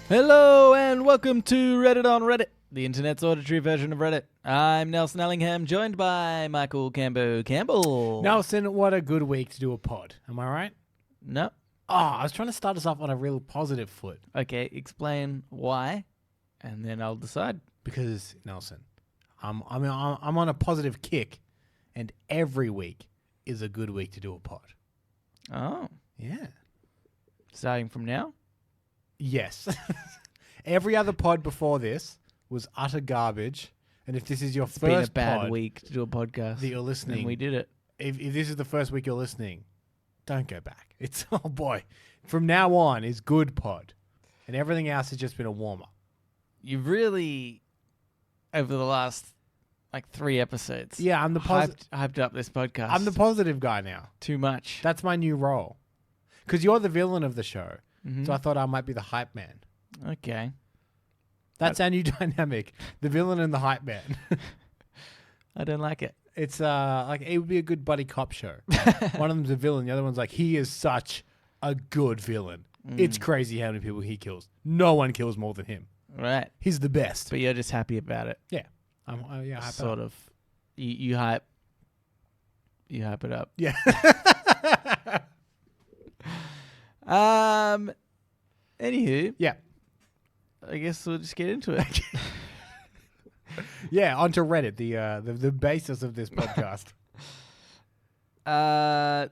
Hello and welcome to Reddit on Reddit, the internet's auditory version of Reddit. I'm Nelson Ellingham, joined by Michael Campbell. Nelson, what a good week to do a pod. Am I right? No. Oh, I was trying to start us off on a real positive foot. Okay, explain why, and then I'll decide. Because, Nelson, I'm on a positive kick, and every week is a good week to do a pod. Oh. Yeah. Starting from now? Yes. Every other pod before this was utter garbage. And if this is your It's first been a bad pod week to do a podcast. that you're listening, and we did it. if this is the first week you're listening, don't go back. It's, oh boy, from now on is good pod. And everything else has just been a warm-up. You've really, over the last, 3 episodes, Yeah, I'm the hyped up this podcast. I'm the positive guy now. Too much. That's my new role. Because you're the villain of the show. Mhm. So I thought I might be the hype man. Okay. That's our new dynamic. The villain and the hype man. I don't like it. It's it would be a good buddy cop show. One of them's a villain. The other one's like, he is such a good villain. It's crazy how many people he kills. No one kills more than him. Right. He's the best. But you're just happy about it. Yeah. Yeah. Hype Sort up. of. You hype it up. Yeah. Anywho, Yeah. I guess we'll just get into it. Yeah. Onto Reddit, the basis of this podcast.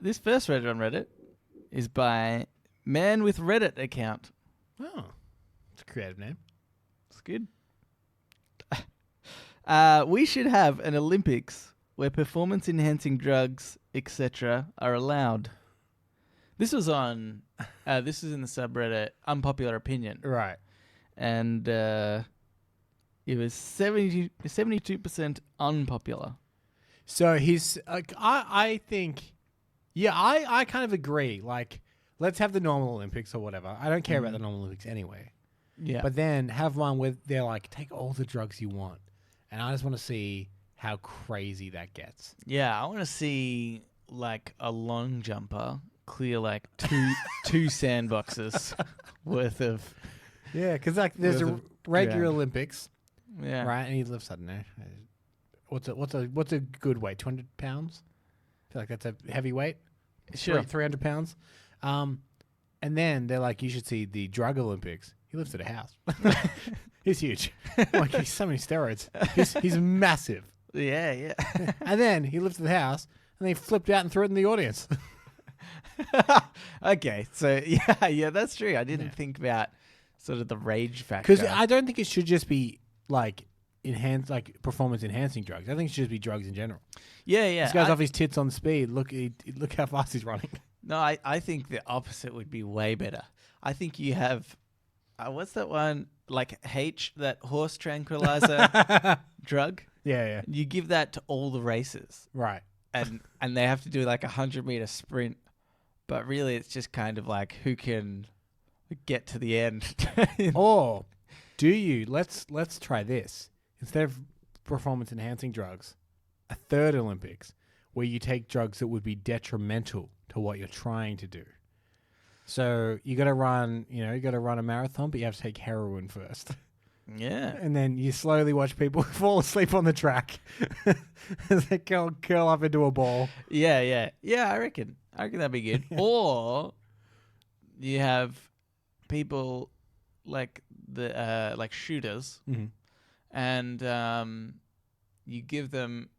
This first Reddit on Reddit is by Man with Reddit account. Oh, it's a creative name. It's good. We should have an Olympics where performance-enhancing drugs, etc., are allowed. This was on. This is in the subreddit Unpopular Opinion, Right. and it was 72% unpopular. So he's, I think, yeah, I kind of agree. Like, let's have the normal Olympics or whatever. I don't care about the normal Olympics anyway. Yeah, But then have one where they're like, take all the drugs you want. And I just want to see how crazy that gets. yeah. I want to see a long jumper clear two sandboxes worth of. Yeah, because there's a regular ground. Olympics, Yeah, right? And he lifts, I don't know, what's a good weight? 200 pounds? I feel like that's a heavy weight. sure. 300 pounds. And then they're like, you should see the drug Olympics. He lifts at a house. He's huge. Like, he's so many steroids. He's massive. Yeah, yeah. And then he lifted the house, and they flipped out and threw it in the audience. Okay, so yeah, that's true. I didn't think about sort of the rage factor. Because I don't think it should just be performance enhancing drugs. I think it should just be drugs in general. Yeah. This guy's off his tits on speed. Look how fast he's running. No, I think the opposite would be way better. I think you have, what's that one? That horse tranquilizer drug. Yeah. You give that to all the races, Right. and they have to do a 100-meter sprint. But really, it's just kind of who can get to the end. Or do you? Let's try this. Instead of performance enhancing drugs, a third Olympics where you take drugs that would be detrimental to what you're trying to do. So you got to run a marathon, but you have to take heroin first. Yeah. And then you slowly watch people fall asleep on the track as they curl up into a ball. Yeah. I reckon that'd be good. Or you have people like shooters, and you give them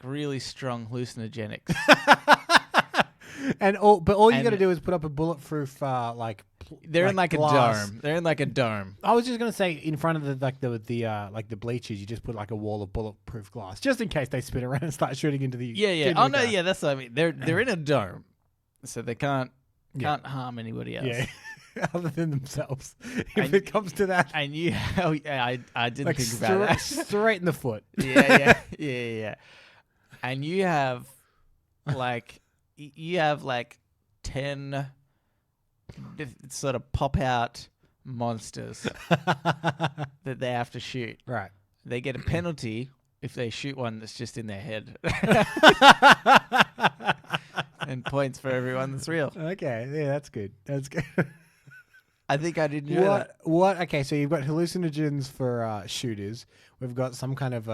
really strong hallucinogenics. But all you got to do is put up a bulletproof They're in a glass. dome. They're in a dome. I was just gonna say in front of the bleachers, you just put a wall of bulletproof glass, just in case they spin around and start shooting into the. Yeah. Oh no, yeah, that's what I mean. They're in a dome, so they can't harm anybody else. Yeah. Other than themselves, if it comes to that. I knew. I didn't think about that. Straight in the foot. Yeah. and you have like 10 sort of pop out monsters that they have to shoot. Right. They get a penalty if they shoot one that's just in their head. And points for everyone that's real. Okay, yeah, that's good. That's good. I think I didn't know that. What? Okay, so you've got hallucinogens for shooters. We've got some kind of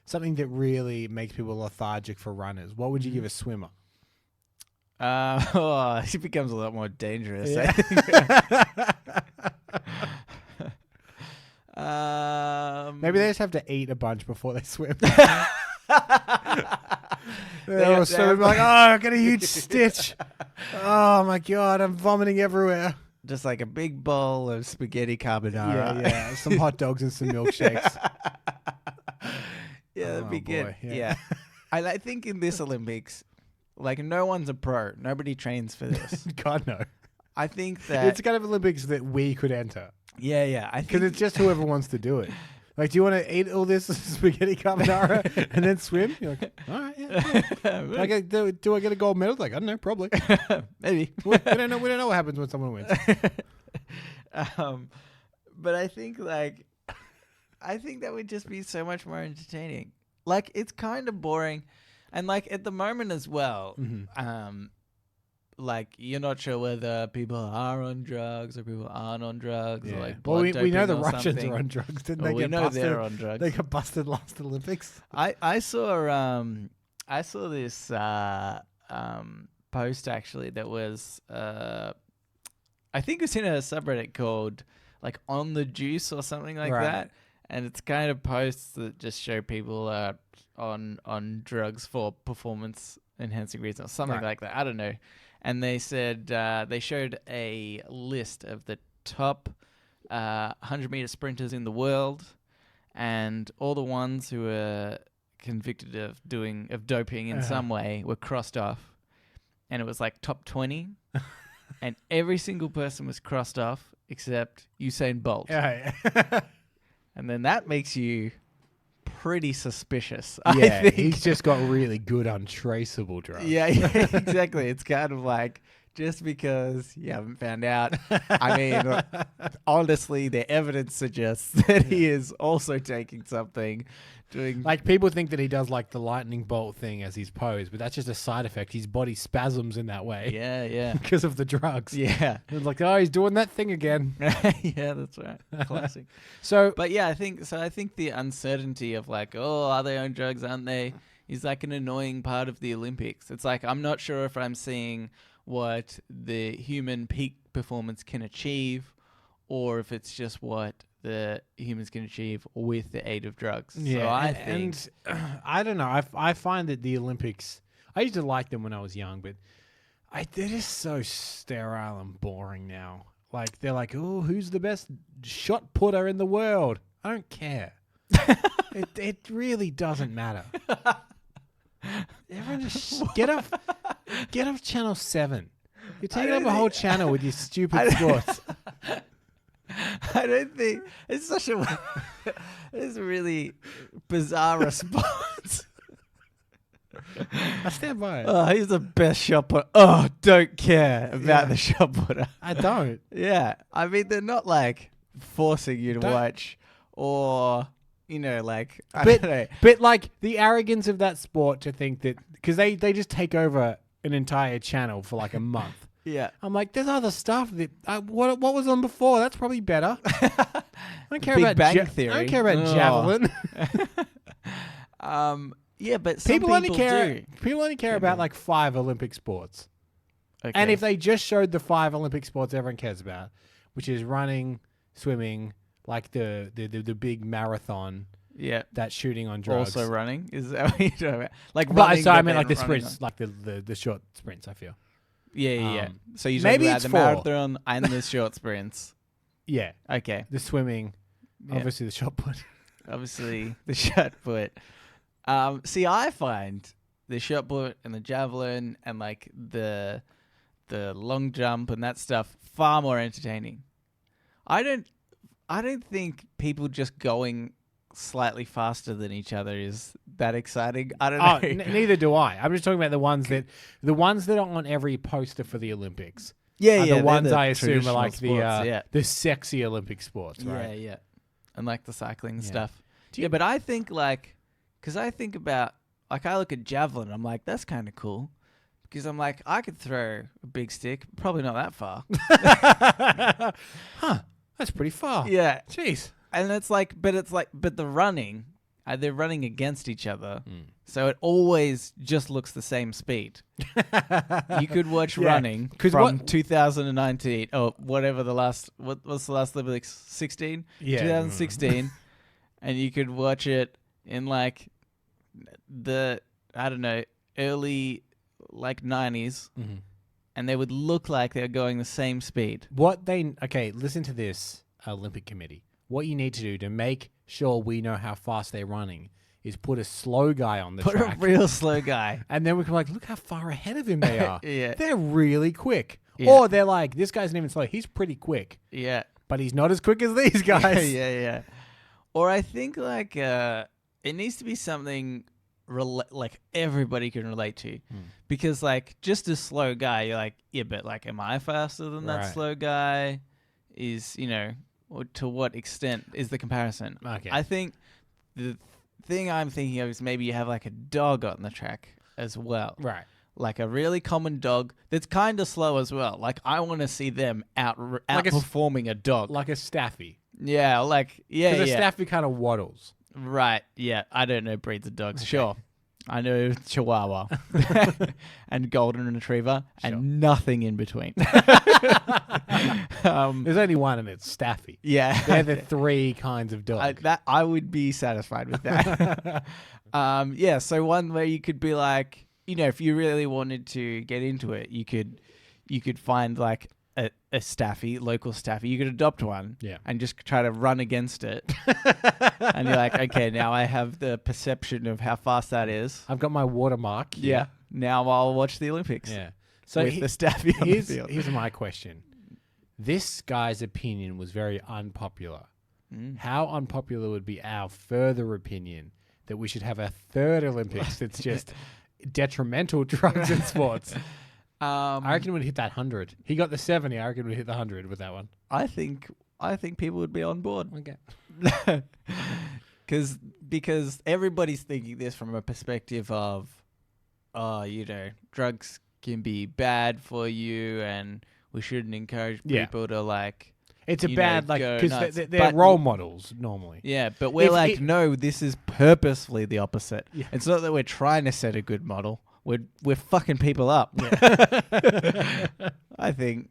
something that really makes people lethargic for runners. What would you give a swimmer? It becomes a lot more dangerous. Yeah. Maybe they just have to eat a bunch before they swim. They're all swimming like, oh, I got a huge stitch. Oh my god, I'm vomiting everywhere. Just like a big bowl of spaghetti carbonara. Yeah. Some hot dogs and some milkshakes. Yeah, that'd be good. Boy, Yeah. I think in this Olympics, like no one's a pro. Nobody trains for this. God, no. I think that It's the kind of Olympics that we could enter. Yeah. I Because think it's just whoever wants to do it. Like, do you want to eat all this spaghetti carbonara and then swim? You're like, all right, yeah. Do I get a gold medal? Like, I don't know, probably. Maybe. We don't know what happens when someone wins. But I think that would just be so much more entertaining. Like, it's kind of boring, and like at the moment as well. Mm-hmm. Like you're not sure whether people are on drugs or people aren't on drugs. Yeah. Or like Well, we know the doping or Russians something. are on drugs, didn't Well, they? we know they're on drugs. They got busted last Olympics. I saw this post actually that was I think it's in a subreddit called like On the Juice or something like Right. that, and it's kind of posts that just show people on drugs for performance enhancing reasons or something Right. like that. I don't know. And they said they showed a list of the top 100-meter sprinters in the world, and all the ones who were convicted of doping in some way were crossed off, and it was like top 20, and every single person was crossed off except Usain Bolt. Yeah. And then that makes you pretty suspicious. Yeah, I think. he's just got really good untraceable drugs. Yeah, exactly. It's kind of like just because you haven't found out. I mean, honestly, the evidence suggests that he is also taking something, doing Like, people think that he does like the lightning bolt thing as his pose, but that's just a side effect. His body spasms in that way. Yeah. Because of the drugs. Yeah. It's like, oh, he's doing that thing again. Yeah, that's right. Classic. So, But yeah, I think the uncertainty of like, oh, are they on drugs, aren't they, is like an annoying part of the Olympics. It's like, I'm not sure if I'm seeing what the human peak performance can achieve, or if it's just what the humans can achieve with the aid of drugs. yeah, So I and think I don't know. I find that the Olympics, I used to like them when I was young, but they're just so sterile and boring now. Like, they're like, oh, who's the best shot putter in the world? I don't care. It really doesn't matter. Everyone just get off Channel 7. You're taking up a whole channel with your stupid sports. I don't think it's such a it's a really bizarre response. I stand by it. Oh, he's the best shot putter. Oh, don't care about Yeah. the shot putter. I don't. Yeah, I mean they're not like forcing you to Don't- watch, or like I don't know. But like the arrogance of that sport to think that, because they just take over an entire channel for like a month. Yeah, I'm like, there's other stuff that what was on before. That's probably better. I don't care Big about Bang Theory. I don't care about Oh. javelin. Yeah, but some people only care. do. People only care about like 5 Olympic sports. Okay. And if they just showed the 5 Olympic sports everyone cares about, which is running, swimming, like the big marathon, yeah, that's shooting on drugs. also running, is that what you're talking about? Like But running, so I but mean, like the then running sprints, like the short sprints. I feel. Yeah. So you maybe talking about it's the 4. marathon and the short sprints. Yeah, Okay. the swimming, Yeah. obviously the shot put. Obviously the shot put. See, I find the shot put and the javelin and like the long jump and that stuff far more entertaining. I don't think people just going slightly faster than each other is that exciting. I don't Oh, know. neither do I. I'm just talking about the ones that are on every poster for the Olympics. Yeah, Are yeah. the they're ones the I assume are traditional like sports, the sexy Olympic sports, yeah, right? yeah, and like the cycling and Yeah. stuff. Do you- Yeah, but I think like, because I think about like I look at javelin, I'm like that's kind of cool, because I'm like I could throw a big stick, probably not that far. Huh? That's pretty far. Yeah, Jeez. and it's like, but the running, they're running against each other, Mm. so it always just looks the same speed. You could watch Yeah, running 'cause from what- 2019 or whatever what was the last Olympics? 16? Yeah. 2016, and you could watch it in like I don't know, early like 90s, Mhm. and they would look like they're going the same speed. Listen to this, Olympic Committee. What you need to do to make sure we know how fast they're running is put a slow guy on the Put track. a real slow guy. And then we can be like, look how far ahead of him they are. Yeah. They're really quick. Yeah. Or they're like, this guy's not even slow. He's pretty quick, Yeah. but he's not as quick as these guys. Yeah. Or I think like it needs to be something like everybody can relate to, because like just a slow guy, you're like, yeah, but like, am I faster than that Right. slow guy? Is or to what extent is the comparison? Okay. I think the thing I'm thinking of is maybe you have like a dog on the track as well. Right. Like a really common dog that's kind of slow as well. Like I want to see them outperforming a dog. Like a staffy. Yeah, Because a yeah. staffy kind of waddles. Right, yeah. I don't know breeds of dogs. Sure. I know Chihuahua and Golden Retriever and nothing in between. There's only one and it's staffy. Yeah. They're the three kinds of dog. I would be satisfied with that. Yeah, so one where you could be like, if you really wanted to get into it, you could find like a staffy, local staffy. You could adopt one, Yeah. and just try to run against it. And you're like, okay, now I have the perception of how fast that is. I've got my watermark. Yeah. Now I'll watch the Olympics. Yeah. So with the staffy on the field. here's my question. This guy's opinion was very unpopular. How unpopular would be our further opinion that we should have a third Olympics that's just detrimental drugs and sports? I reckon we'd hit that 100. He got the 70. I reckon we'd hit the 100 with that one. I think people would be on board. Okay. Because everybody's thinking this from a perspective of, drugs can be bad for you, and we shouldn't encourage Yeah. people to like. It's a you bad, know, like, go because nuts. they're But- role models normally. Yeah, but we're If like, it- no, this is purposefully the opposite. Yeah. It's not that we're trying to set a good model. We're fucking people up. I think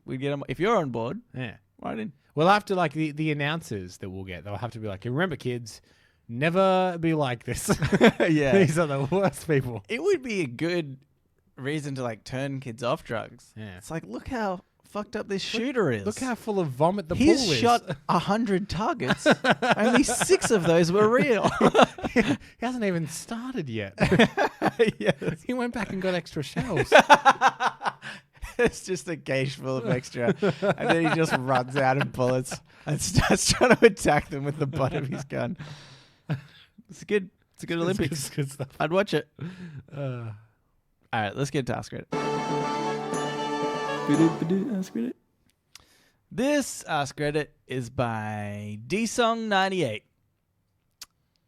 we get them if you're on board. Yeah. Right in. We'll have to, like, the announcers that we'll get, they'll have to be like, remember, kids, never be like this. Yeah. These are the worst people. It would be a good reason to like turn kids off drugs. Yeah. It's like, look how fucked up this shooter is. Look how full of vomit the He's pool is. shot 100 targets. Only 6 of those were real. He hasn't even started yet. Yes. He went back and got extra shells. It's just a gauge full of extra. And then he just runs out of bullets and starts trying to attack them with the butt of his gun. It's good. It's a good Olympics. It's good stuff. I'd watch it. All right, let's get to Ask Reddit. Ask Reddit. This Ask Reddit is by dsong98.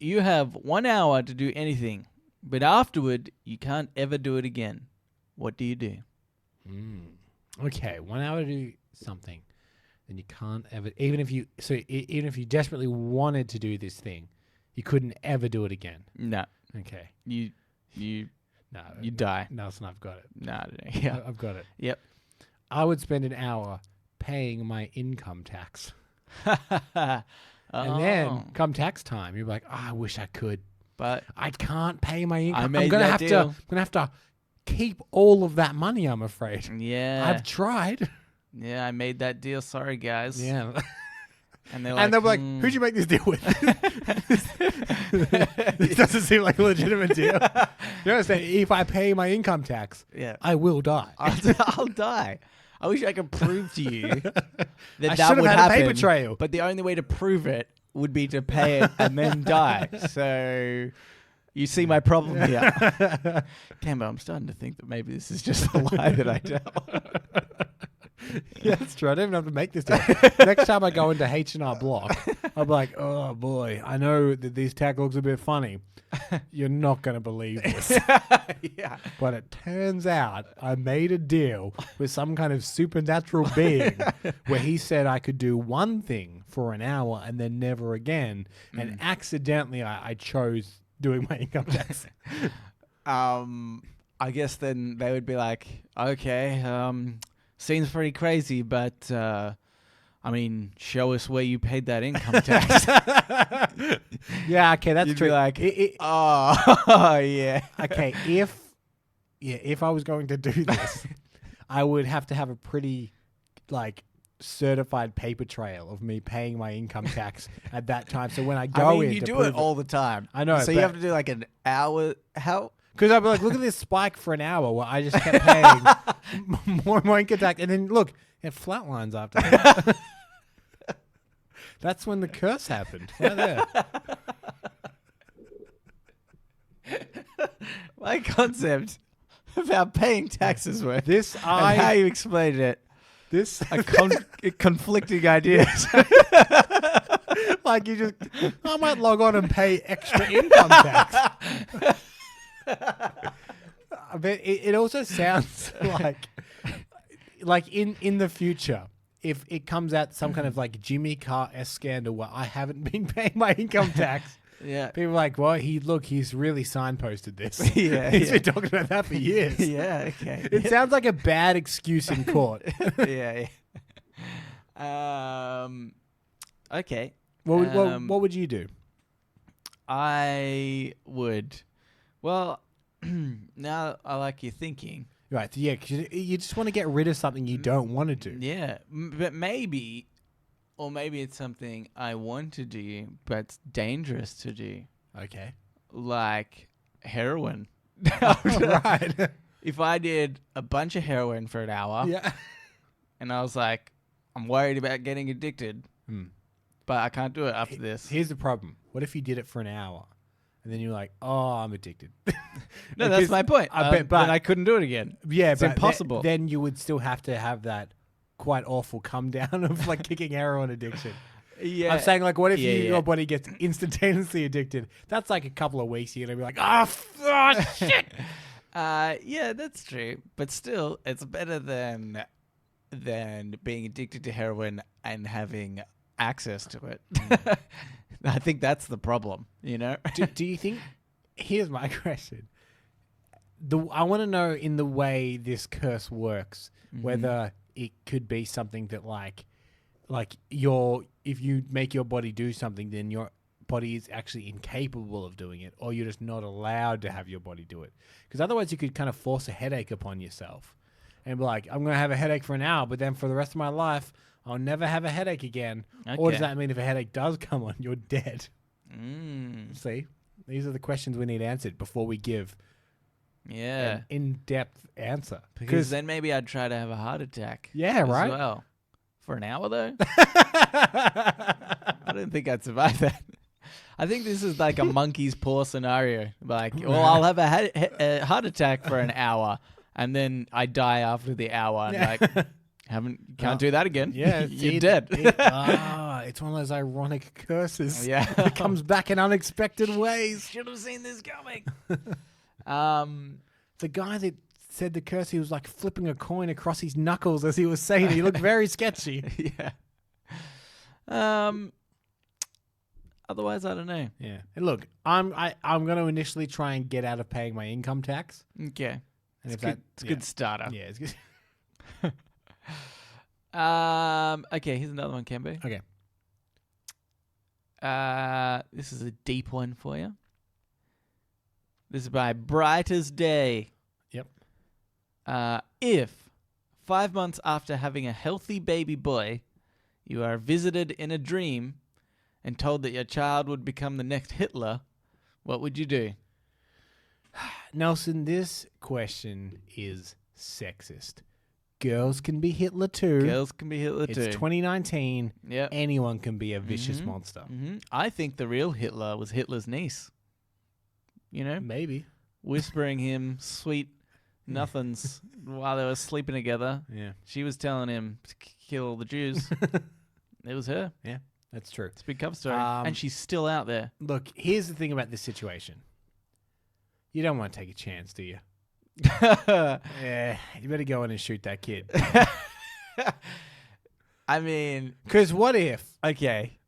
You have 1 hour to do anything, but afterward, you can't ever do it again. What do you do? Okay, 1 hour to do something, then you can't ever. Even if you desperately wanted to do this thing, you couldn't ever do it again. No. Okay. You No. die. Nelson, I've got it. No, I don't know. Yeah. I've got it. Yep. I would spend an hour paying my income tax. And then come tax time, you're like, I wish I could. But I can't pay my income. I made I'm gonna that have deal. to. I'm gonna have to keep all of that money. I'm afraid. yeah, I've tried. I made that deal. Sorry, guys. Yeah. And they're like, And they'll be like, who'd you make this deal with? This doesn't seem like a legitimate deal. You understand? If I pay my income tax, Yeah, I will die. I'll die. I wish I could prove to you that I that should have would had happen. a paper trail. But the only way to prove it would be to pay it and then die. So You see my problem here. Cambo, I'm starting to think that maybe this is just a lie that I tell. Yeah, that's true. I don't even have to make this deal. Next time I go into H&R Block, I'll be like, oh boy, I know that these tag looks a bit funny. You're not going to believe this. Yeah. But it turns out I made a deal with some kind of supernatural being where he said I could do one thing for an hour and then never again. And accidentally I chose doing my income tax. I guess then they would be like, okay, seems pretty crazy, but I mean, show us where you paid that income tax. Yeah, okay, that's You'd true. be like, oh, yeah. Okay, if I was going to do this, I would have to have a pretty certified paper trail of me paying my income tax at that time. So when I go in, you to do prove it all the time. I know, So you but- have to do like an hour. How? because I'd be like, look at this spike for an hour where I just kept paying more and more income tax, and then look, it flatlines after that. That's when the curse happened. Right there. My concept about paying taxes were This and how you explained it. this Are conflicting ideas. like you just I might log on and pay extra income tax. But it also sounds like in the future, if it comes out some kind of like Jimmy Carr-esque scandal where I haven't been paying my income tax, Yeah. people are like, well, he's really signposted this. Yeah, He's yeah. been talking about that for years. Yeah. Okay. It sounds like a bad excuse in court. Yeah. Okay. What would you do? I would. Well, now I like your thinking. Right, so yeah, 'cause you just want to get rid of something you don't want to do. Yeah, but maybe it's something I want to do, but it's dangerous to do, Okay. like heroin. Right. If I did a bunch of heroin for an hour, Yeah. and I was like, I'm worried about getting addicted, Hmm. but I can't do it after this. Here's the problem. What if you did it for an hour and then you're like, oh, I'm addicted? No, that's my point. I bet, but then I couldn't do it again. yeah, it's but impossible. Then you would still have to have that quite awful come down of like kicking heroin addiction. Yeah, I'm saying like, what if Yeah, yeah. your body gets instantaneously addicted? That's like a couple of weeks. You're gonna be like, shit. Yeah, that's true. But still, it's better than being addicted to heroin and having access to it. I think that's the problem, you know? do you think? Here's my question. I want to know in the way this curse works, whether it could be something that like if you make your body do something, then your body is actually incapable of doing it, or you're just not allowed to have your body do it. Because otherwise you could kind of force a headache upon yourself and be like, I'm going to have a headache for an hour, but then for the rest of my life, I'll never have a headache again. Or does Okay. that mean if a headache does come on, you're dead? See? These are the questions we need answered before we give Yeah. an in-depth answer. Because then maybe I'd try to have a heart attack. Yeah, as right? well. For an hour, though? I don't think I'd survive that. I think this is like a monkey's paw scenario. Like, well, I'll have a heart attack for an hour, and then I die after the hour. And like, can't do that again. Yeah, You're dead. It's one of those ironic curses. Yeah. It comes back in unexpected ways. Should have seen this coming. The guy that said the curse, he was like flipping a coin across his knuckles as he was saying it. He looked very sketchy. Yeah. Otherwise, I don't know. Yeah. And look, I'm going to initially try and get out of paying my income tax. Okay. And It's good. It's a good starter. Yeah, it's good. Okay, here's another one, Cambo. Okay. This is a deep one for you. This is by Brightest Day. Yep. If 5 months after having a healthy baby boy, you are visited in a dream and told that your child would become the next Hitler, what would you do? Nelson, this question is sexist. Girls can be Hitler too. Girls can be Hitler It's too. 2019. Yep. Anyone can be a vicious monster. I think the real Hitler was Hitler's niece. you know, Maybe. whispering him sweet nothings while they were sleeping together. Yeah. She was telling him to kill all the Jews. It was her. Yeah, that's true. It's a big cover story. And she's still out there. Look, here's the thing about this situation. You don't want to take a chance, do you? Yeah, you better go in and shoot that kid. I mean... Because what if, Okay.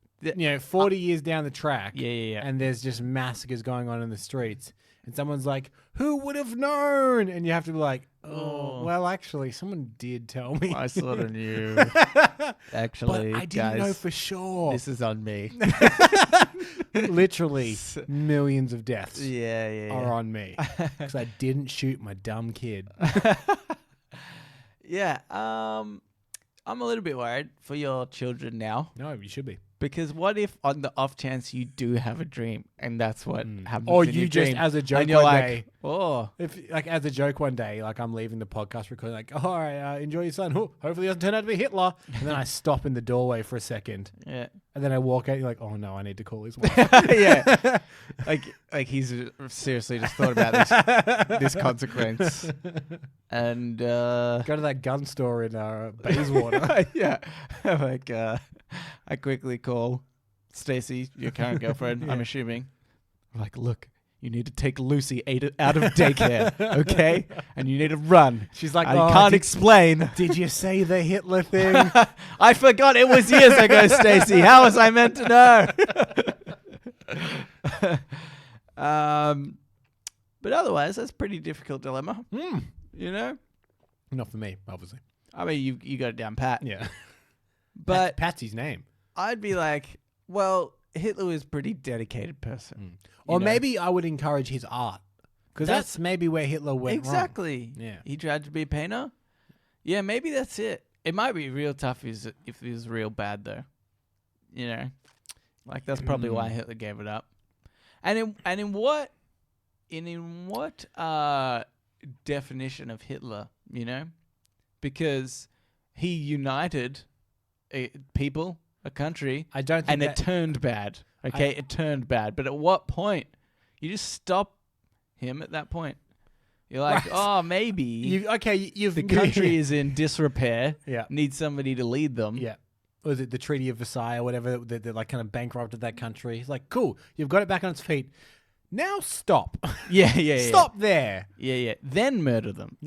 40 years down the track, Yeah. and there's just massacres going on in the streets, and someone's like, who would have known? And you have to be like, oh, well, actually, someone did tell me. I sort of knew. Actually, but I didn't know for sure. This is on me. Literally, millions of deaths Yeah. are on me. Because I didn't shoot my dumb kid. Yeah. I'm a little bit worried for your children now. No, you should be. Because what if on the off chance you do have a dream and that's what happens Or in you your just, dream, as a joke and you're one like, day, oh. if like as a joke one day, like I'm leaving the podcast recording, like, oh, all right, enjoy your son. Oh, hopefully he doesn't turn out to be Hitler. And then I stop in the doorway for a second. Yeah. And then I walk out, you're like, oh no, I need to call his wife. Yeah. Like he's seriously just thought about this consequence. And Go to that gun store in Bayswater. yeah. Like I quickly call Stacey, your current girlfriend, I'm assuming. Like, look, you need to take Lucy out of daycare, okay? And you need to run. She's like, I can't explain. Did you say the Hitler thing? I forgot it was years ago, Stacey. How was I meant to know? But otherwise, that's a pretty difficult dilemma. You know? Not for me, obviously. I mean, you got it down pat. Yeah. But Patsy's name. I'd be like, well, Hitler was a pretty dedicated person. Or maybe I would encourage his art. Because that's maybe where Hitler went wrong. Exactly. Yeah. He tried to be a painter. Yeah, maybe that's it. It might be real tough if he was real bad, though. You know? Like, that's probably why Hitler gave it up. And in what definition of Hitler, you know? Because he united people, a country, I don't think and it turned bad. Okay, it turned bad. But at what point? You just stop him at that point. You're like, oh, maybe the country is in disrepair. Yeah. Needs somebody to lead them. Yeah. Was it the Treaty of Versailles or whatever that like kind of bankrupted that country? It's like, cool, you've got it back on its feet. Now stop. Yeah. Stop there. Yeah. Then murder them.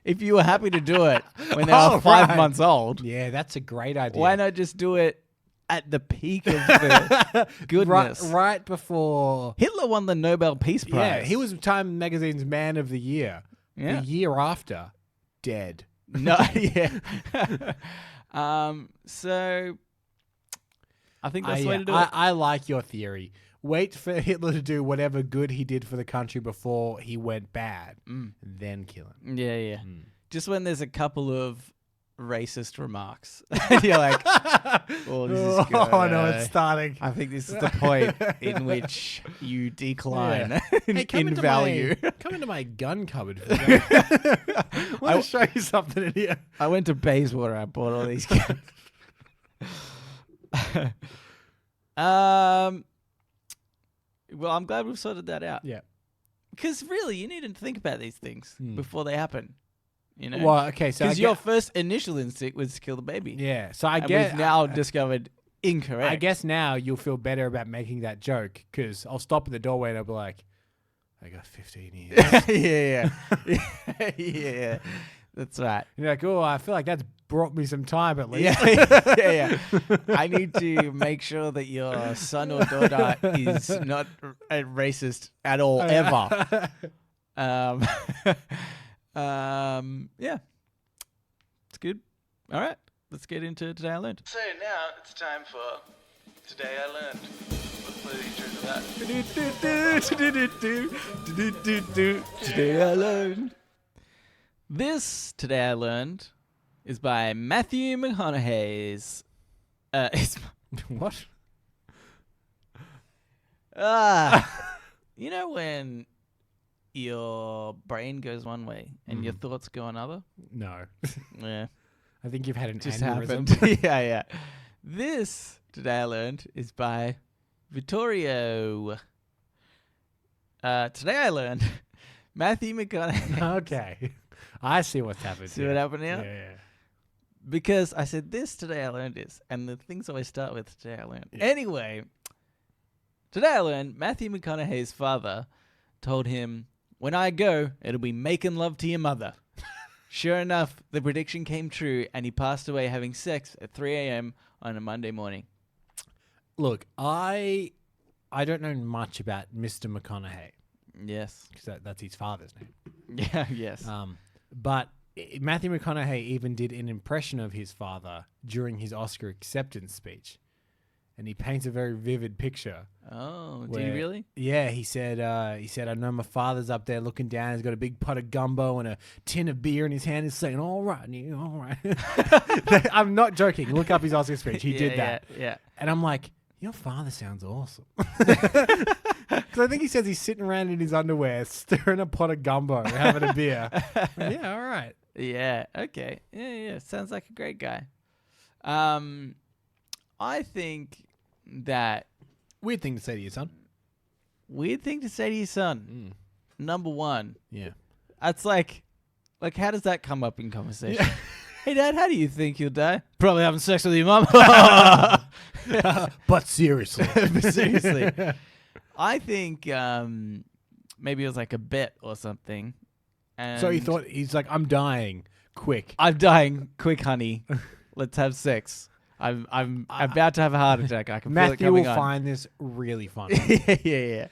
If you were happy to do it when they were 5 months old. Yeah, that's a great idea. Why not just do it at the peak of the goodness? Right before... Hitler won the Nobel Peace Prize. Yeah, he was Time Magazine's Man of the Year. Yeah. The year after, dead. No, yeah. So I think that's the way to do it. I like your theory. Wait for Hitler to do whatever good he did for the country before he went bad, then kill him. Yeah. Just when there's a couple of racist remarks, you're like, "Oh, this is good." Oh no, it's starting. I think this is the point in which you decline in value. Come into my gun cupboard. I want to show you something in here. I went to Bayswater. I bought all these guns. Well, I'm glad we've sorted that out. Yeah. Because really, you need to think about these things before they happen. You know? Well, okay, so because your first initial instinct was to kill the baby. Yeah, so I and guess we've now discovered incorrect. I guess now you'll feel better about making that joke because I'll stop at the doorway and I'll be like, I got 15 years. Yeah. That's right. And you're like, oh, I feel like that's brought me some time at least. Yeah. I need to make sure that your son or daughter is not a racist at all, ever. Yeah. It's good. All right. Let's get into Today I Learned. So now it's time for Today I Learned. Let's play the intro to that. Today I Learned. This Today I Learned is by Matthew McConaughey's. What? You know when your brain goes one way and your thoughts go another? No. Yeah. I think you've had an Just aneurysm. happened. Yeah. This Today I Learned is by Vittorio Today I learned Matthew McConaughey. Okay. I see what's happened. See what happened now? Yeah. Because I said this, today I learned this. And the things always start with today I learned. Yeah. Anyway, today I learned Matthew McConaughey's father told him, when I go, it'll be making love to your mother. Sure enough, the prediction came true and he passed away having sex at 3 a.m. on a Monday morning. Look, I don't know much about Mr. McConaughey Yes. because that's his father's name. Yeah, yes. But Matthew McConaughey even did an impression of his father during his Oscar acceptance speech. And he paints a very vivid picture. Oh, did he really? Yeah, he said, I know my father's up there looking down. He's got a big pot of gumbo and a tin of beer in his hand. He's saying, all right, all right. I'm not joking. Look up his Oscar speech. He did that. Yeah. And I'm like, your father sounds awesome. Because I think he says he's sitting around in his underwear, stirring a pot of gumbo, having a beer. Yeah, all right. Yeah, okay. Yeah. Sounds like a great guy. I think that... Weird thing to say to your son. Weird thing to say to your son. Number one. Yeah. That's like, how does that come up in conversation? Yeah. Hey, Dad, how do you think you'll die? Probably having sex with your mum. But seriously. I think maybe it was like a bet or something. And so he thought, he's like, I'm dying. Quick. I'm dying. Quick, honey. Let's have sex. I'm about to have a heart attack. I can feel it Matthew coming will on. find this really funny. Yeah.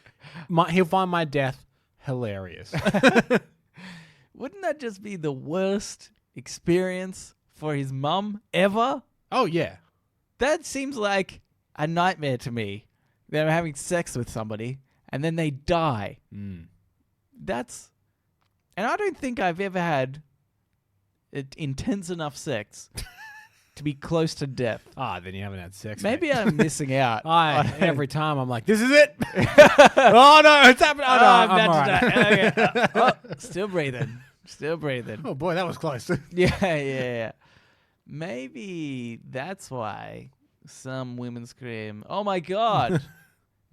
He'll find my death hilarious. Wouldn't that just be the worst experience for his mum ever? Oh, yeah. That seems like a nightmare to me. They're having sex with somebody and then they die. That's... And I don't think I've ever had intense enough sex to be close to death. Then you haven't had sex. Maybe mate. I'm missing out. Every time I'm like, this is it. Oh, no, it's happening. Oh, no, I'm all right. Okay. Still breathing. Oh, boy, that was close. Yeah. Maybe that's why some women scream, "Oh my God,"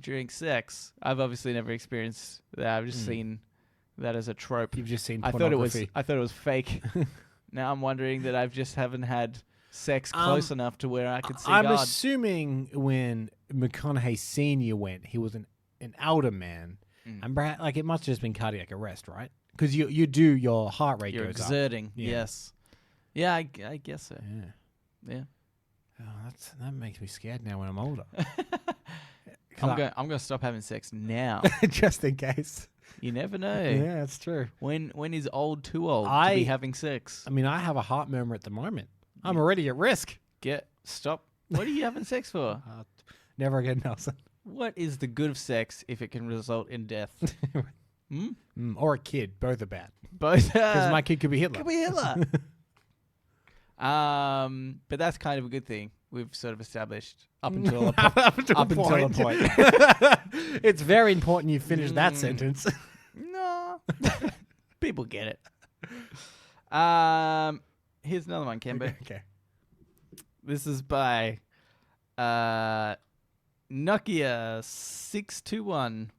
during sex. I've obviously never experienced that. I've just seen that as a trope. You've just seen I pornography. thought it was fake. Now I'm wondering that I've just haven't had sex close enough to where I could see I'm God. assuming when McConaughey Sr. went, he was an elder man. And like it must have just been cardiac arrest, right? Because you do, your heart rate You're goes exerting. up. Yeah. Yes. Yeah, I guess so. Yeah. Oh, that makes me scared now when I'm older. I'm going to stop having sex now. Just in case. You never know. Yeah, that's true. When is old too old to be having sex? I mean, I have a heart murmur at the moment. I'm already at risk. Stop. What are you having sex for? Never again, Nelson. What is the good of sex if it can result in death? Or a kid. Both are bad. Both. Because my kid could be Hitler. But that's kind of a good thing. We've sort of established up until a point. It's very important you finish that sentence. No. People get it. Here's another one, Kemba. Okay. This is by Nokia 621.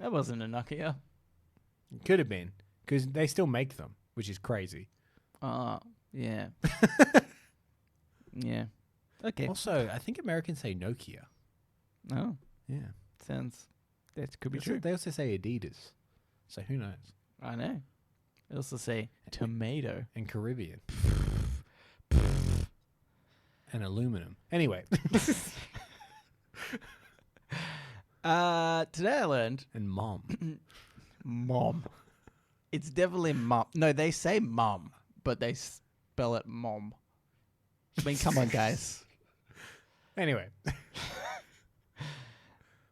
That wasn't a Nokia. Could have been. Because they still make them, which is crazy. Oh, yeah. Yeah. Okay. Also, I think Americans say Nokia. Oh. Yeah. That could be true. They also say Adidas. So who knows? I know. They also say tomato. And Caribbean. And aluminum. Anyway. Today I learned. And mom. Mom. It's definitely mom. No, they say mom, but they spell it mom. I mean, come on, guys. Anyway.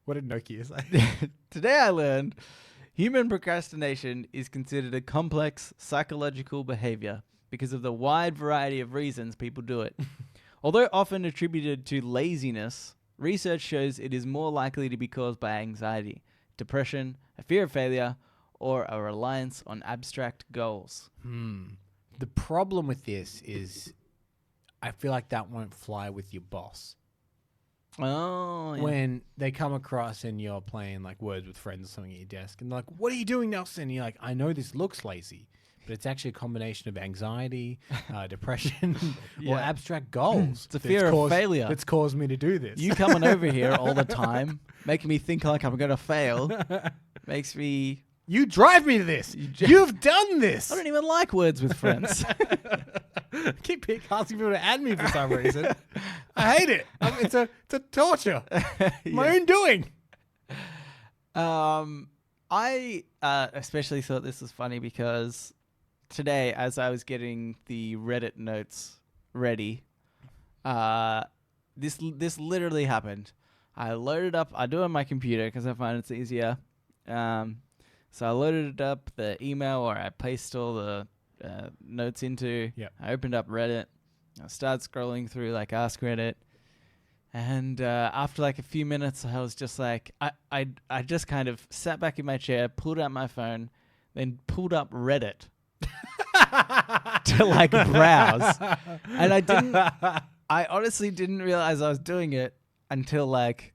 What did Nokia say? Today I learned human procrastination is considered a complex psychological behavior because of the wide variety of reasons people do it. Although often attributed to laziness, research shows it is more likely to be caused by anxiety, depression, a fear of failure, or a reliance on abstract goals. The problem with this is I feel like that won't fly with your boss. Oh, yeah. When they come across and you're playing like Words with Friends or something at your desk, and they're like, "What are you doing, Nelson?" And you're like, "I know this looks lazy, but it's actually a combination of anxiety, depression, or abstract goals. It's a fear of failure that's caused me to do this." You coming over here all the time, making me think like I'm going to fail, makes me... You drive me to this. You've done this. I don't even like Words with Friends. I keep asking people to add me for some reason. I hate it. It's a torture. My own doing. I especially thought this was funny because today, as I was getting the Reddit notes ready, this literally happened. I loaded up. I do it on my computer because I find it's easier. So I loaded up the email where I paste all the notes into. Yep. I opened up Reddit. I started scrolling through like Ask Reddit. And after like a few minutes, I was just like, I just kind of sat back in my chair, pulled out my phone, then pulled up Reddit to like browse. And I honestly didn't realize I was doing it until like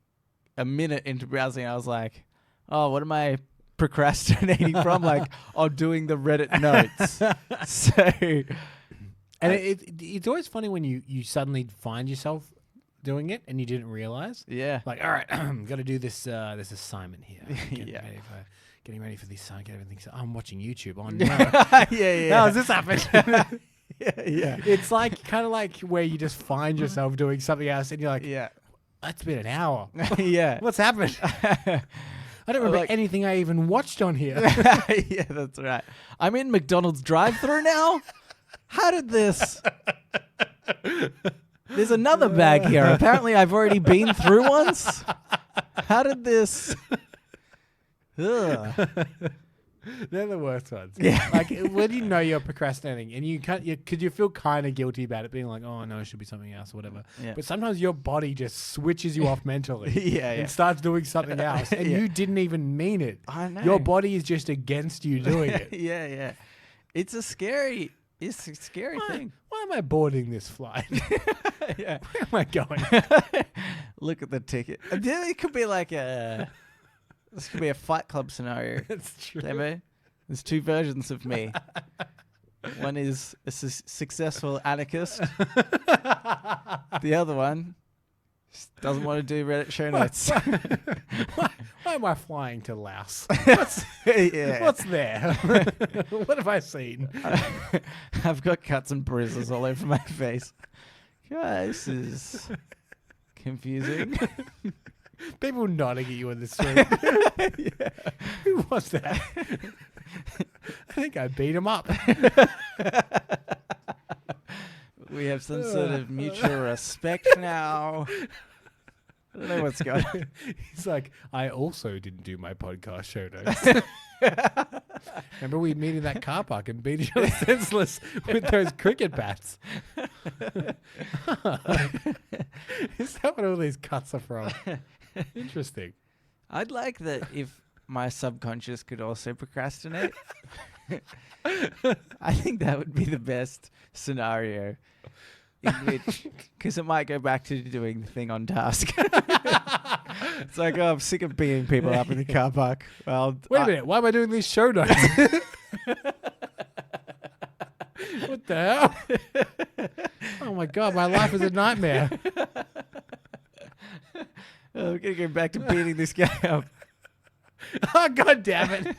a minute into browsing. I was like, oh, what am I procrastinating from? Like, oh, doing the Reddit notes. So, and it's always funny when you suddenly find yourself doing it and you didn't realize. Yeah. Like, all right, got to do this this assignment here. Getting ready for this assignment. Everything. So I'm watching YouTube. Oh no. Yeah. How has this happened? Yeah. It's like kind of like where you just find yourself doing something else and you're like, Yeah. That's been an hour. Yeah. What's happened? I don't remember anything I even watched on here. Yeah, that's right. I'm in McDonald's drive-thru now? How did this... There's another bag here. Apparently I've already been through once. How did this... Ugh. They're the worst ones. Yeah. Like when you know you're procrastinating and you feel kind of guilty about it, being like, oh no, it should be something else or whatever. Yeah. But sometimes your body just switches you off mentally. And starts doing something else, and you didn't even mean it. I know. Your body is just against you doing it. Yeah. It's a scary thing. Why am I boarding this flight? Yeah. Where am I going? Look at the ticket. It could be like this could be a Fight Club scenario. That's true. Maybe. There's two versions of me. One is a successful anarchist. The other one just doesn't want to do Reddit show notes. Why am I flying to Laos? What's there? What have I seen? I've got cuts and bruises all over my face. Guys, this is confusing. People nodding at you in the street. Yeah. Who was that? I think I beat him up. We have some sort of mutual respect now. I don't know what's going on. He's like, I also didn't do my podcast show notes. Remember we meet in that car park and beat each other senseless with those cricket bats. Is that what all these cuts are from? Interesting. I'd like that if my subconscious could also procrastinate. I think that would be the best scenario. In which, because it might go back to doing the thing on task. It's like, oh, I'm sick of beating people up in the car park. Well, wait a minute, why am I doing these show notes? What the hell? Oh my god, my life is a nightmare. Oh, we're gonna go back to beating this guy up. Oh god damn it!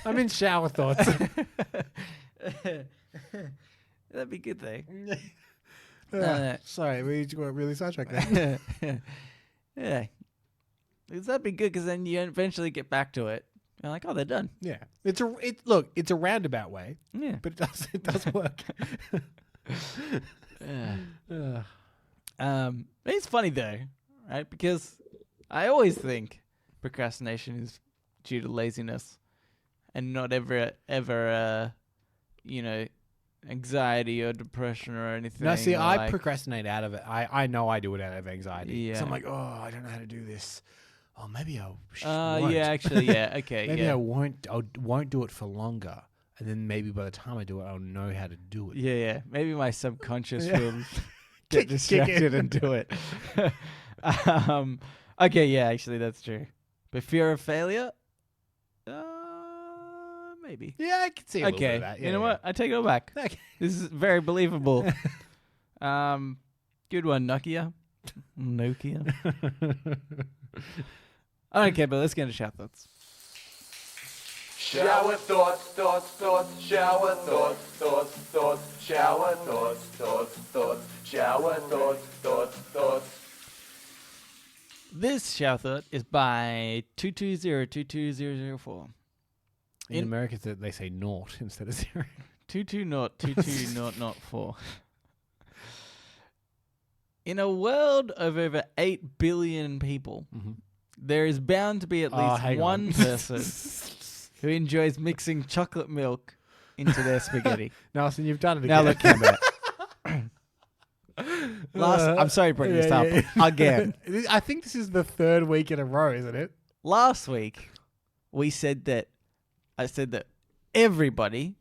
I'm in shower thoughts. That'd be good though. Sorry, we got really sidetracked there. Yeah. That'd be good because then you eventually get back to it. You're like, oh, they're done. Yeah, it's a roundabout way. Yeah, but it does work. It's funny though, right? Because I always think procrastination is due to laziness, and not ever anxiety or depression or anything. No, see, I procrastinate out of it. I know I do it out of anxiety. Yeah. So I'm like, oh, I don't know how to do this. Oh, maybe I won't. Yeah, actually, yeah, okay. Maybe I won't do it for longer. And then maybe by the time I do it, I'll know how to do it. Yeah. Maybe my subconscious will get distracted and do it. Okay, yeah, actually, that's true. But fear of failure? Maybe. Yeah, I can see a little bit Okay, of that. Yeah, you know what? I take it all back. Okay. This is very believable. Good one, Nokia. Okay, but let's get into shower thoughts. Shower thoughts, thoughts, thoughts, shower thoughts, thoughts, thoughts, shower thoughts, thoughts, thoughts, shower thoughts, thoughts, thoughts. This shower thought is by 220-22004. In America, they say naught instead of 0. 220-22004. In a world of over 8 billion people, there is bound to be at least one person who enjoys mixing chocolate milk into their spaghetti. Nelson, you've done it Now again. look, Kimber. I'm sorry to bring this up again. I think this is the 3rd week in a row, isn't it? Last week, I said that everybody,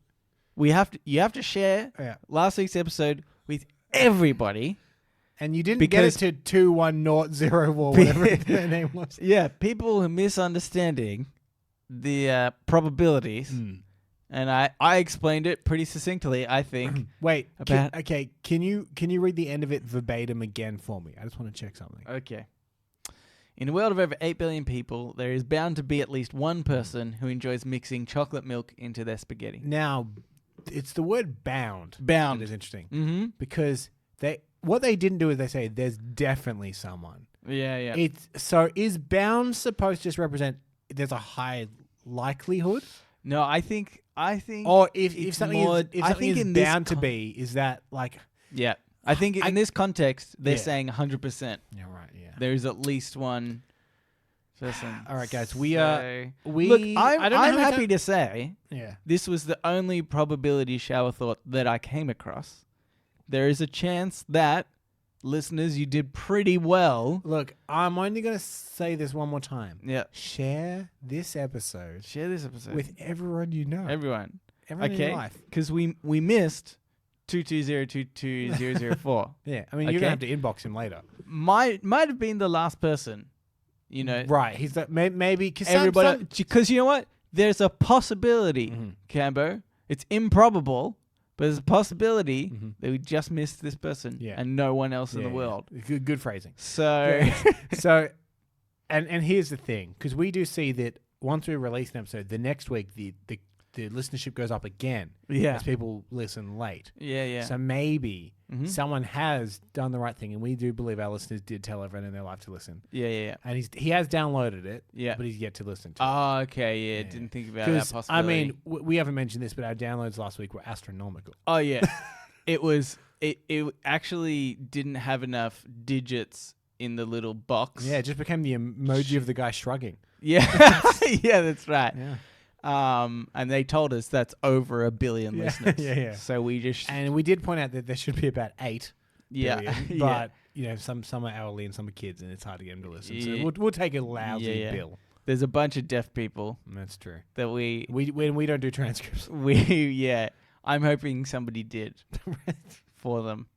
you have to share last week's episode with everybody. And you didn't get it to 21004, whatever their name was. Yeah, people are misunderstanding the probabilities. And I explained it pretty succinctly, I think. Wait, can you read the end of it verbatim again for me? I just want to check something. Okay. In a world of over 8 billion people, there is bound to be at least one person who enjoys mixing chocolate milk into their spaghetti. Now, it's the word bound. Bound. That is interesting. Mm-hmm. Because what they didn't do is they say there's definitely someone. Yeah. So is bound supposed to just represent there's a high likelihood? No, I think. Or if something is bound to be, is that like? Yeah, I think in this context they're saying 100%. Yeah, right. Yeah, there is at least one person. All right, guys. Look, I'm happy to say, this was the only probability shower thought that I came across. There is a chance that listeners, you did pretty well. Look, I'm only going to say this one more time. Yeah. Share this episode with everyone you know. Everyone in your life. Because we missed 220-22004. Yeah. I mean, you're going to have to inbox him later. Might have been the last person. You know. Right. He's that maybe because everybody. Because you know what? There's a possibility, Cambo. It's improbable. But there's a possibility that we just missed this person and no one else in the world. Good phrasing. So, and here's the thing, because we do see that once we release an episode, the next week the listenership goes up again. Yeah. As people listen late. Yeah. So maybe someone has done the right thing, and we do believe our listeners did tell everyone in their life to listen. Yeah. And he has downloaded it. Yeah. But he's yet to listen to it. Oh, okay. Yeah. Didn't think about that possibility. I mean, we haven't mentioned this, but our downloads last week were astronomical. Oh yeah. It actually didn't have enough digits in the little box. Yeah, it just became the emoji of the guy shrugging. Yeah. Yeah, that's right. Yeah. And they told us that's over 1 billion listeners. Yeah. So we just and we did point out that there should be about 8 billion, but you know, some are elderly and some are kids, and it's hard to get them to listen. So we'll take a lousy bill. There's a bunch of deaf people. That's true. That when we don't do transcripts. I'm hoping somebody did for them.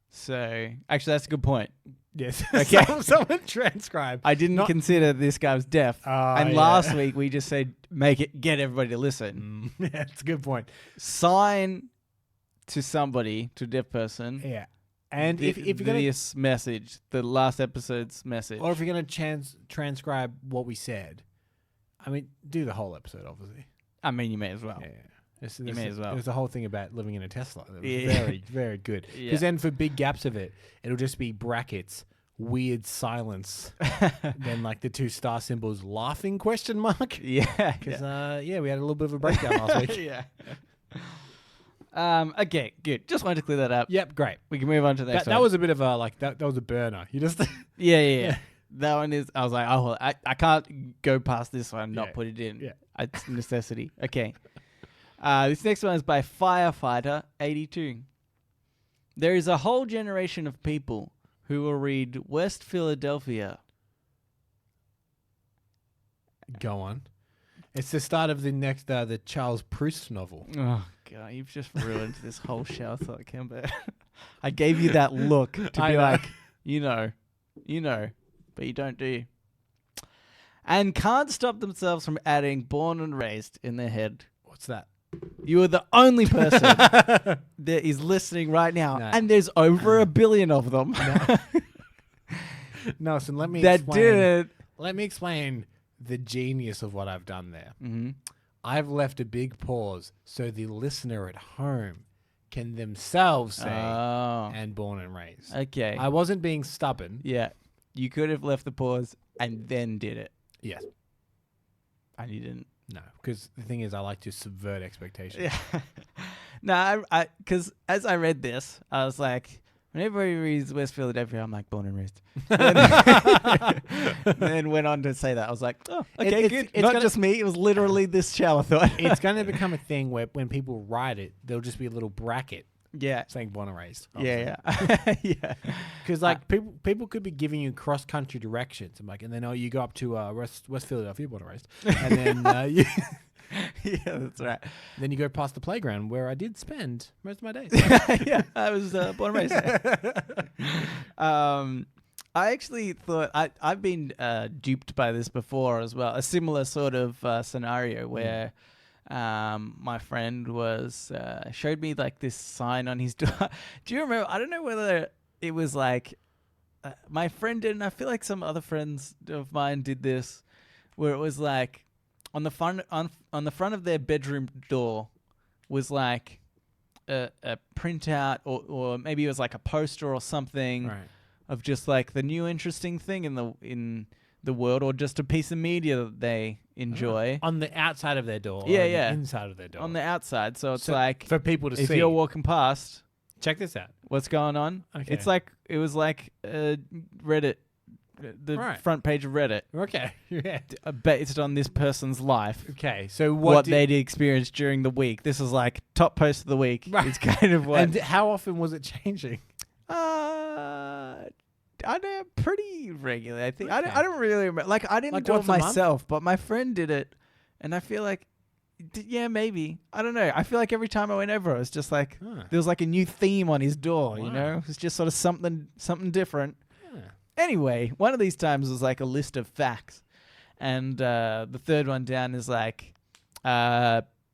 So actually, that's a good point. Yes. Okay. Someone transcribe. I didn't consider this guy was deaf. And last week we just said, get everybody to listen. Yeah, that's a good point. Sign to somebody, to a deaf person. Yeah. And if you're going this message, the last episode's message. Or if you're going to transcribe what we said, I mean, do the whole episode, obviously. I mean, you may as well. Yeah. You may as well. There's the whole thing about living in a Tesla. That was very, very good. Because then for big gaps of it, it'll just be brackets, weird silence, then like the 2 star symbols, laughing question mark. Yeah. Because we had a little bit of a breakdown last week. Yeah. Okay, good. Just wanted to clear that up. Yep, great. We can move on to the next one. That was a bit of a that was a burner. You just yeah. That one is. I was like, oh, I can't go past this one and not put it in. Yeah, it's a necessity. Okay. This next one is by Firefighter 82. There is a whole generation of people who will read West Philadelphia. Go on. It's the start of the next the Charles Proust novel. Oh God, you've just ruined this whole shower thought, Kimber. I gave you that look to be like, you know. You know, but you don't, do you? And can't stop themselves from adding born and raised in their head. What's that? You are the only person that is listening right now, No. and there's over 1 billion of them. No, so let me that explain. did it. Let me explain the genius of what I've done there. Mm-hmm. I've left a big pause so the listener at home can themselves say and born and raised. Okay. I wasn't being stubborn. Yeah. You could have left the pause and then did it. Yes. And you didn't. No, because the thing is, I like to subvert expectations. Yeah. No, because as I read this, I was like, whenever he reads West Philadelphia, I'm like, born and raised. Then went on to say that. I was like, oh, okay, good. It's not just me. It was literally this shower thought. It's going to become a thing where when people write it, there'll just be a little bracket Yeah. saying born and raised. Yeah. Yeah. Because like people could be giving you cross country directions. And then you go up to West Philadelphia, born and raised, and then Yeah, that's right. then you go past the playground where I did spend most of my days. Yeah, I was born and raised. I actually thought I've been duped by this before as well. A similar sort of scenario where my friend was showed me like this sign on his door. Do you remember? I don't know whether it was like my friend did, and I feel like some other friends of mine did this, where it was like on the front of their bedroom door was like a printout or maybe it was like a poster or something. Right. Of just like the new interesting thing in the world, or just a piece of media that they enjoy On the outside of their door. Yeah, or on yeah. The inside of their door. on the outside. So it's So like for people to if see. you're walking past, Check this out. what's going on? Okay. It's like it was like Reddit, the Right. front page of Reddit, Okay. Yeah. based on this person's life. Okay. So What they'd experienced during the week. This is like top post of the week. Right. It's kind of what. And how often was it changing? I know pretty regularly. I think Okay. I don't really remember. Like I didn't Like do it once a month? myself, but my friend did it, and I feel like, yeah, maybe. I don't know. I feel like every time I went over, it was just like Huh. there was like a new theme on his door. You Wow. know, it was just sort of something different. Yeah. Anyway, one of these times was like a list of facts, and the third one down is like,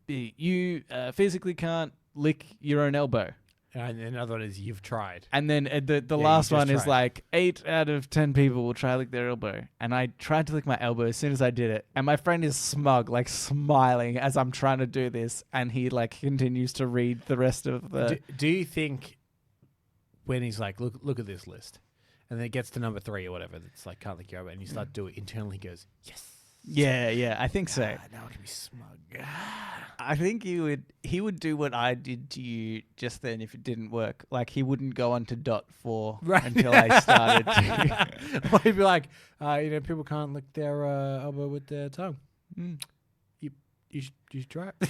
you physically can't lick your own elbow. And another one is you've tried. And then the you last just one is tried. like 8 out of 10 people will try to lick their elbow. And I tried to lick my elbow as soon as I did it. And my friend is smug, like smiling as I'm trying to do this. And he like continues to read the rest of the... Do you think when he's like, look at this list, and then it gets to number 3 or whatever, that's like can't lick your elbow, and you start to do it internally, he goes, yes. Yeah, I think so. Now I can be smug. I think he would do what I did to you just then if it didn't work. Like he wouldn't go on to .4 Right. until I started to... Or he'd be like, people can't lick their elbow with their tongue. Mm. You should try it.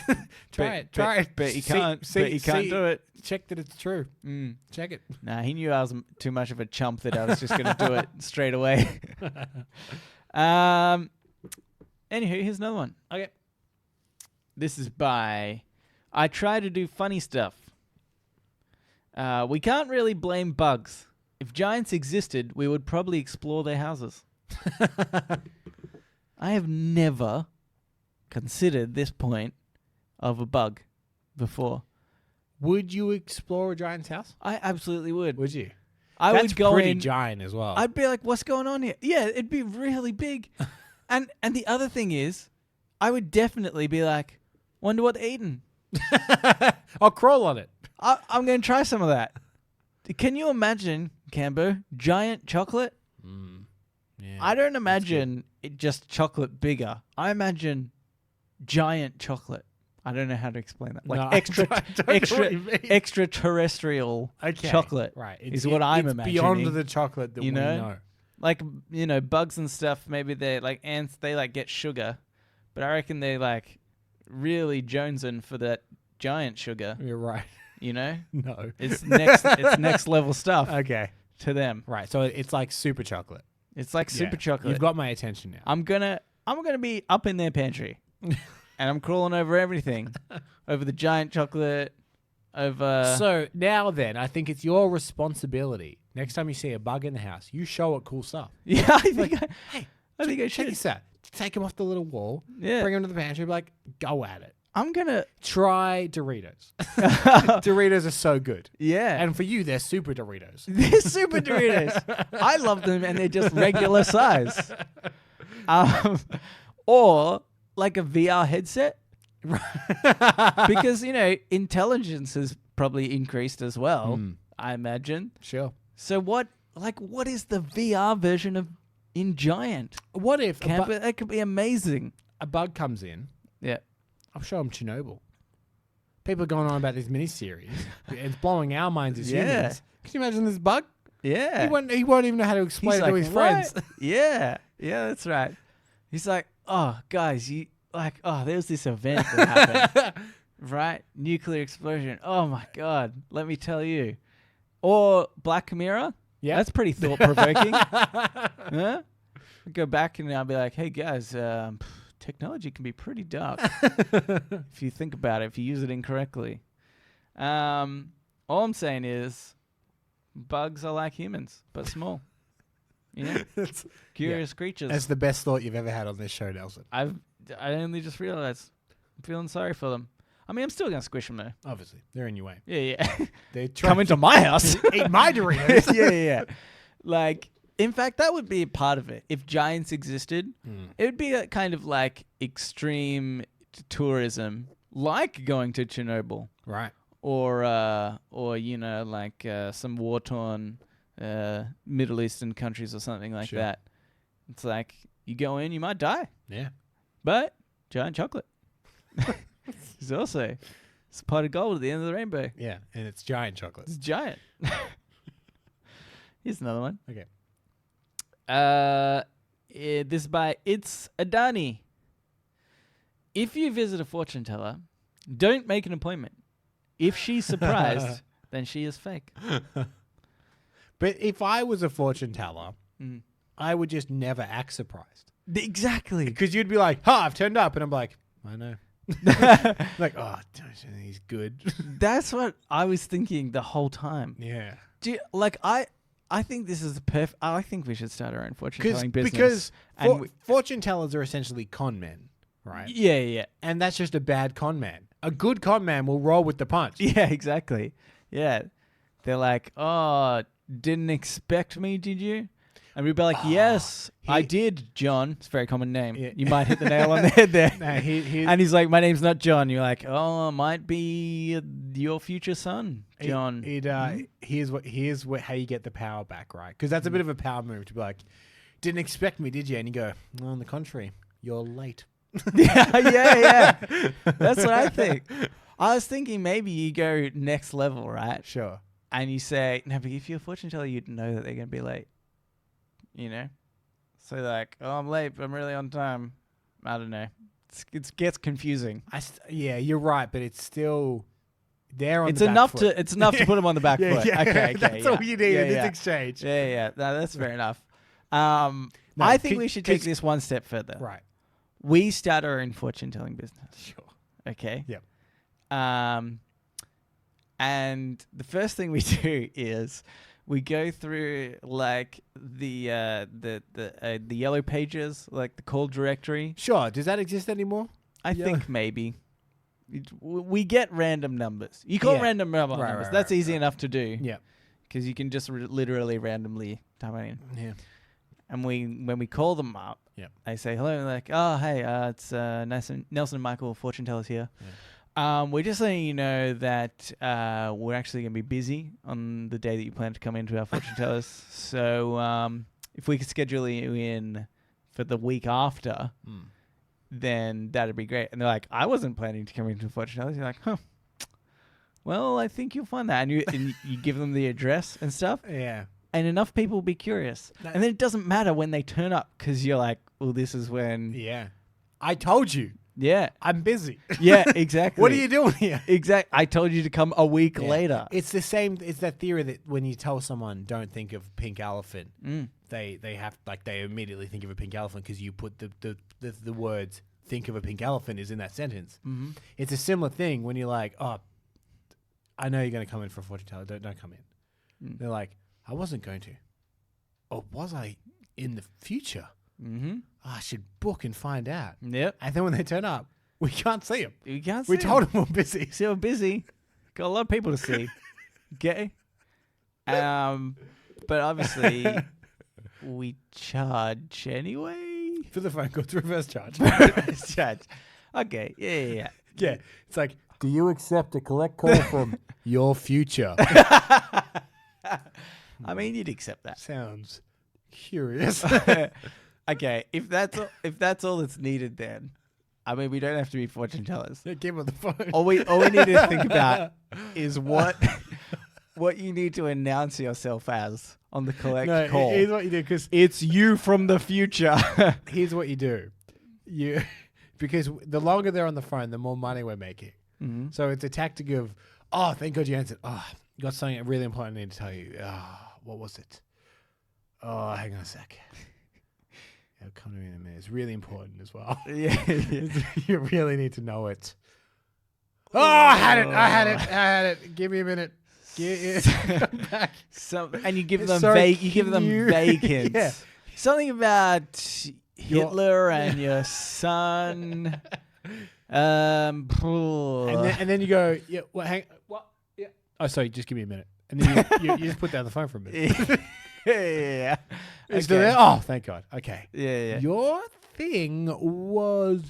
Try it. But he See- can't. see- but he can't see- do it. Check that it's true. Mm. Check it. Nah, he knew I was too much of a chump that I was just going to do it straight away. Anywho, here's another one. Okay. This is by I Try to Do Funny Stuff. We can't really blame bugs. If giants existed, we would probably explore their houses. I have never considered this point of a bug before. Would you explore a giant's house? I absolutely would. Would you? I That's would go pretty in. giant as well. I'd be like, what's going on here? Yeah, it'd be really big. And the other thing is, I would definitely be like, wonder what they're eating. I'll crawl on it. I'm going to try some of that. Can you imagine, Cambo, giant chocolate? Yeah, I don't imagine it just chocolate bigger. I imagine giant chocolate. I don't know how to explain that. Like No, I don't know what you mean. extraterrestrial Okay, chocolate right. is what I'm it's imagining. beyond the chocolate that You we know? know. Like, bugs and stuff, maybe they like ants, they like get sugar. But I reckon they like really jonesing for that giant sugar, You're right. you know? No. It's next level stuff Okay. to them. Right. So it's like super chocolate. It's like super Yeah. chocolate. You've got my attention now. I'm gonna be up in their pantry. And I'm crawling over everything. Over the giant chocolate, over. So now then, I think it's your responsibility. Next time you see a bug in the house, you show it cool stuff. Yeah, I think Hey, I think I check should. this out. Take him off the little wall. Yeah. Bring him to the pantry. Be like, go at it. I'm gonna. Try Doritos. Doritos are so good. Yeah. And for you, they're super Doritos. They're super Doritos. I love them, and they're just regular size. Or like a VR headset, because intelligence has probably increased as well. I imagine. Sure. So what is the VR version of in Giant? What if That could be amazing. a bug comes in? Yeah. I'll show them Chernobyl. People are going on about this miniseries. It's blowing our minds as Yeah. humans. Can you imagine this bug? Yeah. He won't even know how to explain it to his friends. "What?" Yeah. Yeah, that's right. He's like, oh, guys, there's this event that happened. Right? Nuclear explosion. Oh, my God. Let me tell you. Or Black Mirror. Yeah. That's pretty thought-provoking. Huh? Go back and I'll be like, hey, guys, technology can be pretty dark if you think about it, if you use it incorrectly. All I'm saying is bugs are like humans, but small. Curious creatures. That's the best thought you've ever had on this show, Nelson. I only just realized I'm feeling sorry for them. I mean, I'm still going to squish them, though. Obviously. They're in your way. Yeah. They Come into my house. eat my Doritos. Yeah. Like, in fact, that would be a part of it. If giants existed, it would be a kind of like extreme tourism, like going to Chernobyl. Right. Or some war-torn Middle Eastern countries or something like that. It's like, you go in, you might die. Yeah. But giant chocolate. It's also, it's a pot of gold at the end of the rainbow. Yeah. And it's giant chocolate. It's giant. Here's another one. Okay. This is by It's Adani. If you visit a fortune teller, don't make an appointment. If she's surprised, then she is fake. But if I was a fortune teller, I would just never act surprised. Exactly. Because you'd be like, I've turned up. And I'm like, I know. Like, oh, he's good. That's what I was thinking the whole time. Yeah. I think this is the perfect. I think we should start our own fortune telling Because business. fortune tellers are essentially con men, right? Yeah. And that's just a bad con man. A good con man will roll with the punch. Yeah, exactly. Yeah. They're like, oh, didn't expect me, did you? And we'd be like, yes, I did, John. It's a very common name. Yeah. You might hit the nail on the head there. No, and he's like, my name's not John. You're like, oh, might be your future son, John. Here's how you get the power back, right? Because that's a bit of a power move to be like, didn't expect me, did you? And you go, well, on the contrary, you're late. Yeah. That's what I think. I was thinking maybe you go next level, right? Sure. And you say, no, but if you're a fortune teller, you'd know that they're going to be late. So like, oh, I'm late, but I'm really on time. I don't know. It gets confusing. Yeah, you're right, but it's still there on it's the enough back foot. It's enough to put them on the back foot. Yeah. Okay. That's all you need in this exchange. Yeah. No, that's fair enough. I think we should take this one step further. Right. We start our own fortune telling business. Sure. Okay. Yep. And the first thing we do is we go through like the yellow pages, like the call directory. Sure. Does that exist anymore? I think maybe. We get random numbers. You call random numbers. Right, That's easy enough to do. Yeah. Because you can just literally randomly type it in. Yeah. And when we call them up, they say hello. And they're like, oh, hey, it's Nelson and Michael, fortune tellers here. Yeah. We're just letting you know that we're actually going to be busy on the day that you plan to come into our fortune tellers. So if we could schedule you in for the week after, then that'd be great. And they're like, I wasn't planning to come into fortune tellers. You're like, huh. Well, I think you'll find that. And you give them the address and stuff. Yeah. And enough people will be curious. And then it doesn't matter when they turn up because you're like, well, this is when. Yeah. I told you. Yeah. I'm busy. Yeah, exactly. What are you doing here? I told you to come a week later. It's the same. It's that theory that when you tell someone don't think of pink elephant, they immediately think of a pink elephant because you put the words think of a pink elephant is in that sentence. Mm-hmm. It's a similar thing when you're like, oh, I know you're going to come in for a fortune teller. Don't come in. Mm. They're like, I wasn't going to. Or was I in the future? Mm-hmm. I should book and find out. Yep. And then when they turn up, we can't see them. You can't see We told them. them we're busy. See, we're busy. Got a lot of people to see. Okay. But obviously, we charge anyway. For the phone call, it's reverse charge. Charge. Okay. Yeah. Yeah. It's like, do you accept a collect call from your future? I mean, you'd accept that. Sounds curious. Okay. If that's all that's needed, then I mean, we don't have to be fortune tellers. Yeah, give them the phone. All we need to think about is what you need to announce yourself as on the collect call. Here's what you do, because It's you from the future. here's what you do. Because the longer they're on the phone, the more money we're making. Mm-hmm. So it's a tactic of, oh, thank God you answered. Oh, got something really important I need to tell you. What was it? Oh, hang on a sec. It'll come to me in a minute. It's really important as well. Yeah. You really need to know it. Oh, I had it. Give me a minute. Come back. And you give them Sorry, vague hints. Yeah. Something about Hitler and your son. And then you go, yeah, what? Yeah. Oh, sorry, just give me a minute. And then you just put down the phone for a minute. Yeah. It's still there? Oh, thank God. Okay. Yeah. Your thing was...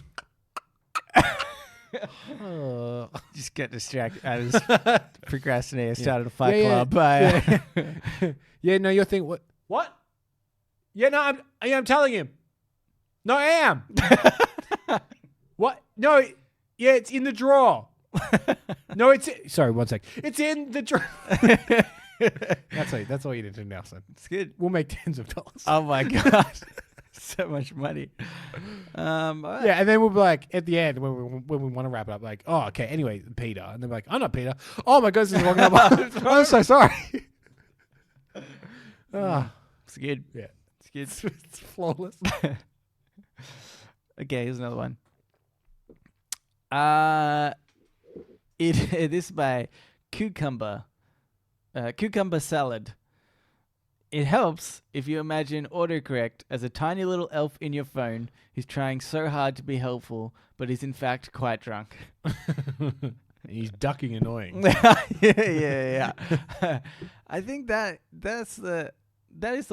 Just get distracted. I was procrastinating. Started a fight Yeah, club. Yeah, no, your thing... What? Yeah, no, I'm telling him. No, I am. What? No, yeah, it's in the drawer. No, sorry, one sec. It's in the drawer. That's all you need to know, son. It's good. We'll make tens of dollars. Oh my God. So much money. All right. Yeah, and then we'll be like, at the end, when we want to wrap it up, like, oh, okay, anyway, Peter. And they're like, I'm not Peter. Oh my God, this is wrong number. I'm so sorry. It's good. Yeah. It's good. It's flawless. Okay, here's another one. This is by Cucumber Salad. It helps if you imagine autocorrect as a tiny little elf in your phone who's trying so hard to be helpful, but is in fact quite drunk. He's ducking annoying. Yeah. I think that is the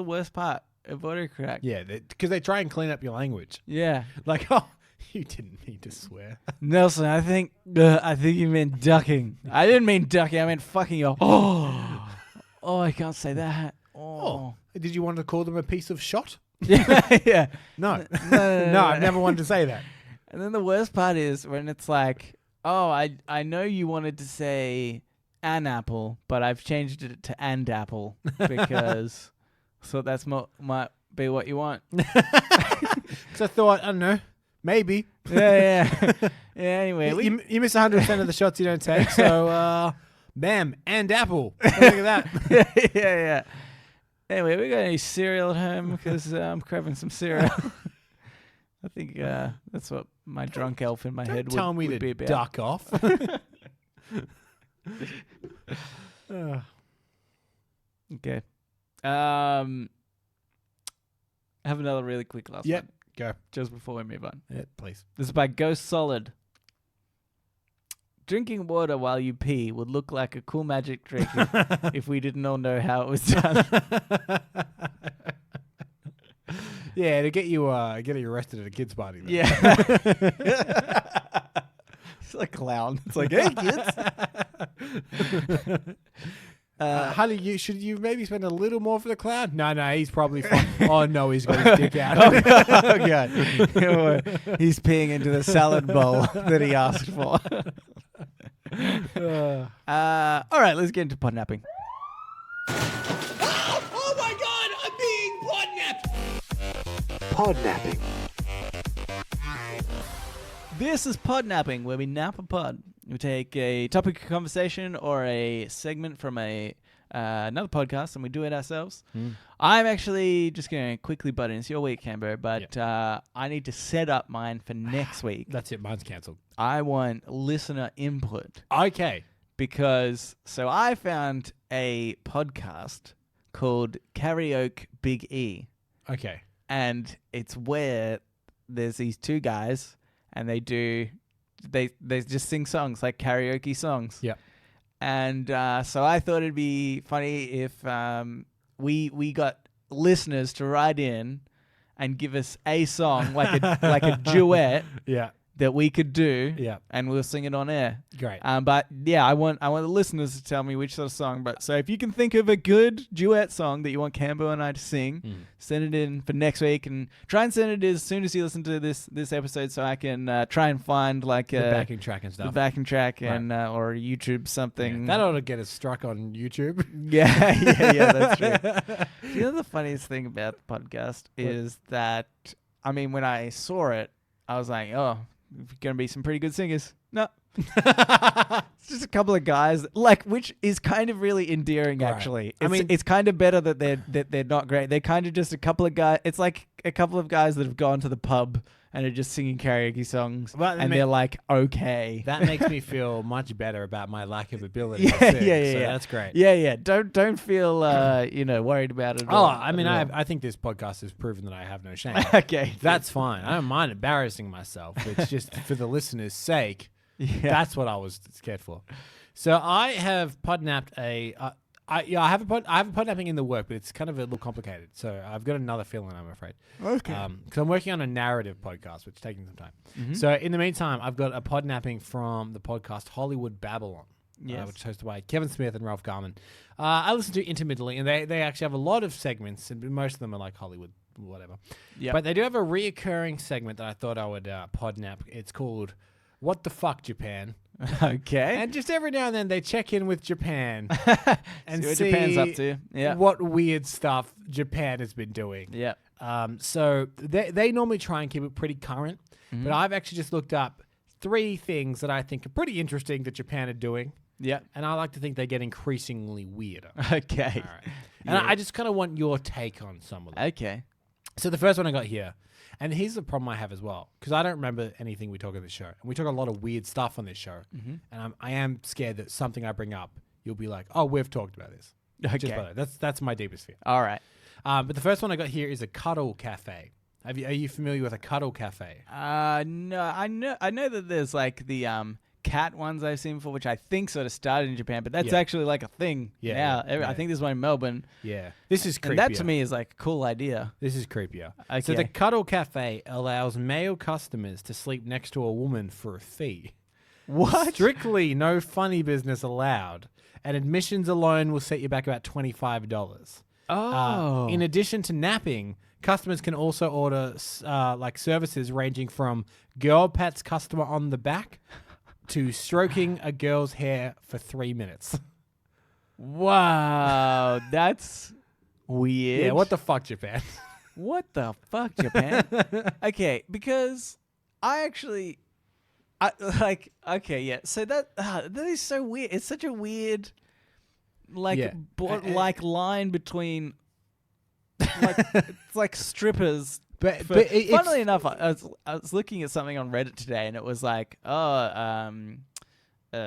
worst part of autocorrect. Yeah, because they try and clean up your language. Yeah. Like, oh, you didn't mean to swear. Nelson, I think you meant ducking. I didn't mean ducking. I meant fucking your. Oh, I can't say that. Oh. Did you want to call them a piece of shot? Yeah. No. No, I've never wanted to say that. And then the worst part is when it's like, oh, I know you wanted to say an apple, but I've changed it to and apple because so that's might be what you want. Because I thought, I don't know, maybe. Yeah. Anyway, you miss 100% of the shots you don't take, so bam, and apple. Look at that. yeah. Anyway, we got any cereal at home because I'm craving some cereal. I think that's what my drunk elf in my head would, tell me would to be about. duck off. Okay. I have another really quick last one. Go. Just before we move on. Yeah, please. This is by Ghost Solid. Drinking water while you pee would look like a cool magic trick if we didn't all know how it was done. Yeah, to get you arrested at a kid's party. Then. Yeah. It's like a clown. It's like, hey, kids. Honey, should you maybe spend a little more for the clown? No, he's probably fine. Oh, no, he's got his dick out. Oh, God. He's peeing into the salad bowl that he asked for. All right, let's get into podnapping. Oh, my God, I'm being podnapped. Podnapping. This is podnapping, where we nap a pod. We take a topic of conversation or a segment from another podcast, and we do it ourselves. I'm actually just going to quickly butt in. It's your week, Cambo, but I need to set up mine for next week. That's it. Mine's cancelled. I want listener input. Okay. because I found a podcast called Karaoke Big E, Okay. and it's where there's these two guys and they just sing songs, like karaoke songs. Yep. And so I thought it'd be funny if we got listeners to write in and give us a song, like a duet Yeah. that we could do, Yeah. and we'll sing it on air. Great. But yeah, I want the listeners to tell me which sort of song. But so if you can think of a good duet song that you want Cambo and I to sing, send it in for next week, and try and send it as soon as you listen to this episode, so I can try and find like the backing track and the stuff. backing track and or YouTube something. That ought to get us struck on YouTube. Yeah, that's true. You know, the funniest thing about the podcast is that, I mean, when I saw it, I was like, oh, going to be some pretty good singers. No. It's just a couple of guys, which is kind of really endearing, Right. actually. I mean, it's kind of better that they're not great. They're kind of just a couple of guys. It's like a couple of guys that have gone to the pub and are just singing karaoke songs, Well, and they're like, okay. That makes me feel much better about my lack of ability. Yeah, to sing, yeah. So that's great. Yeah. Don't feel worried about it. Oh, I mean, I think this podcast has proven that I have no shame. Okay, That's fine. I don't mind embarrassing myself. It's just for the listeners' sake. yeah. That's what I was scared for. So I have podnapped I have a podnapping in the work, but it's kind of a little complicated. So I've got another feeling, I'm afraid. Okay. Because I'm working on a narrative podcast, which is taking some time. Mhm. So in the meantime, I've got a podnapping from the podcast Hollywood Babylon, Yes. which is hosted by Kevin Smith and Ralph Garman. I listen to intermittently, and they actually have a lot of segments, and most of them are like Hollywood, whatever. Yep. But they do have a reoccurring segment that I thought I would podnap. It's called What the Fuck, Japan? Okay. And just every now and then they check in with Japan and See what see Japan's up to. Yeah. what weird stuff Japan has been doing. Yeah. So they normally try and keep it pretty current, Mm-hmm. but I've actually just looked up 3 things that I think are pretty interesting that Japan are doing, Yeah. and I like to think they get increasingly weirder. Okay. All right. And Yeah. I just kind of want your take on some of them. Okay. So the first one I got here, and here's the problem I have as well, because I don't remember anything we talk on this show, and we talk a lot of weird stuff on this show, and I am scared that something I bring up, you'll be like, oh, we've talked about this. Just Okay. by that. That's my deepest fear. All right. But the first one I got here is a cuddle cafe. Are you familiar with a cuddle cafe? No, I know that there's like the cat ones I've seen before, which I think sort of started in Japan, but that's Yeah. actually like a thing now. yeah. I think there's one in Melbourne. Yeah. This is creepier. And that to me is like a cool idea. This is creepier. Okay. So the cuddle cafe allows male customers to sleep next to a woman for a fee. What? Strictly no funny business allowed, and admissions alone will set you back about $25. Oh. In addition to napping, customers can also order like services ranging from girl pats customer on the back to stroking a girl's hair for 3 minutes. Wow, that's weird. Yeah, what the fuck, Japan? What the fuck, Japan? Okay, because okay, yeah. So that is so weird. It's such a weird, like, Yeah. like line between, like, it's like strippers. But Funnily enough, I was looking at something on Reddit today, and it was like,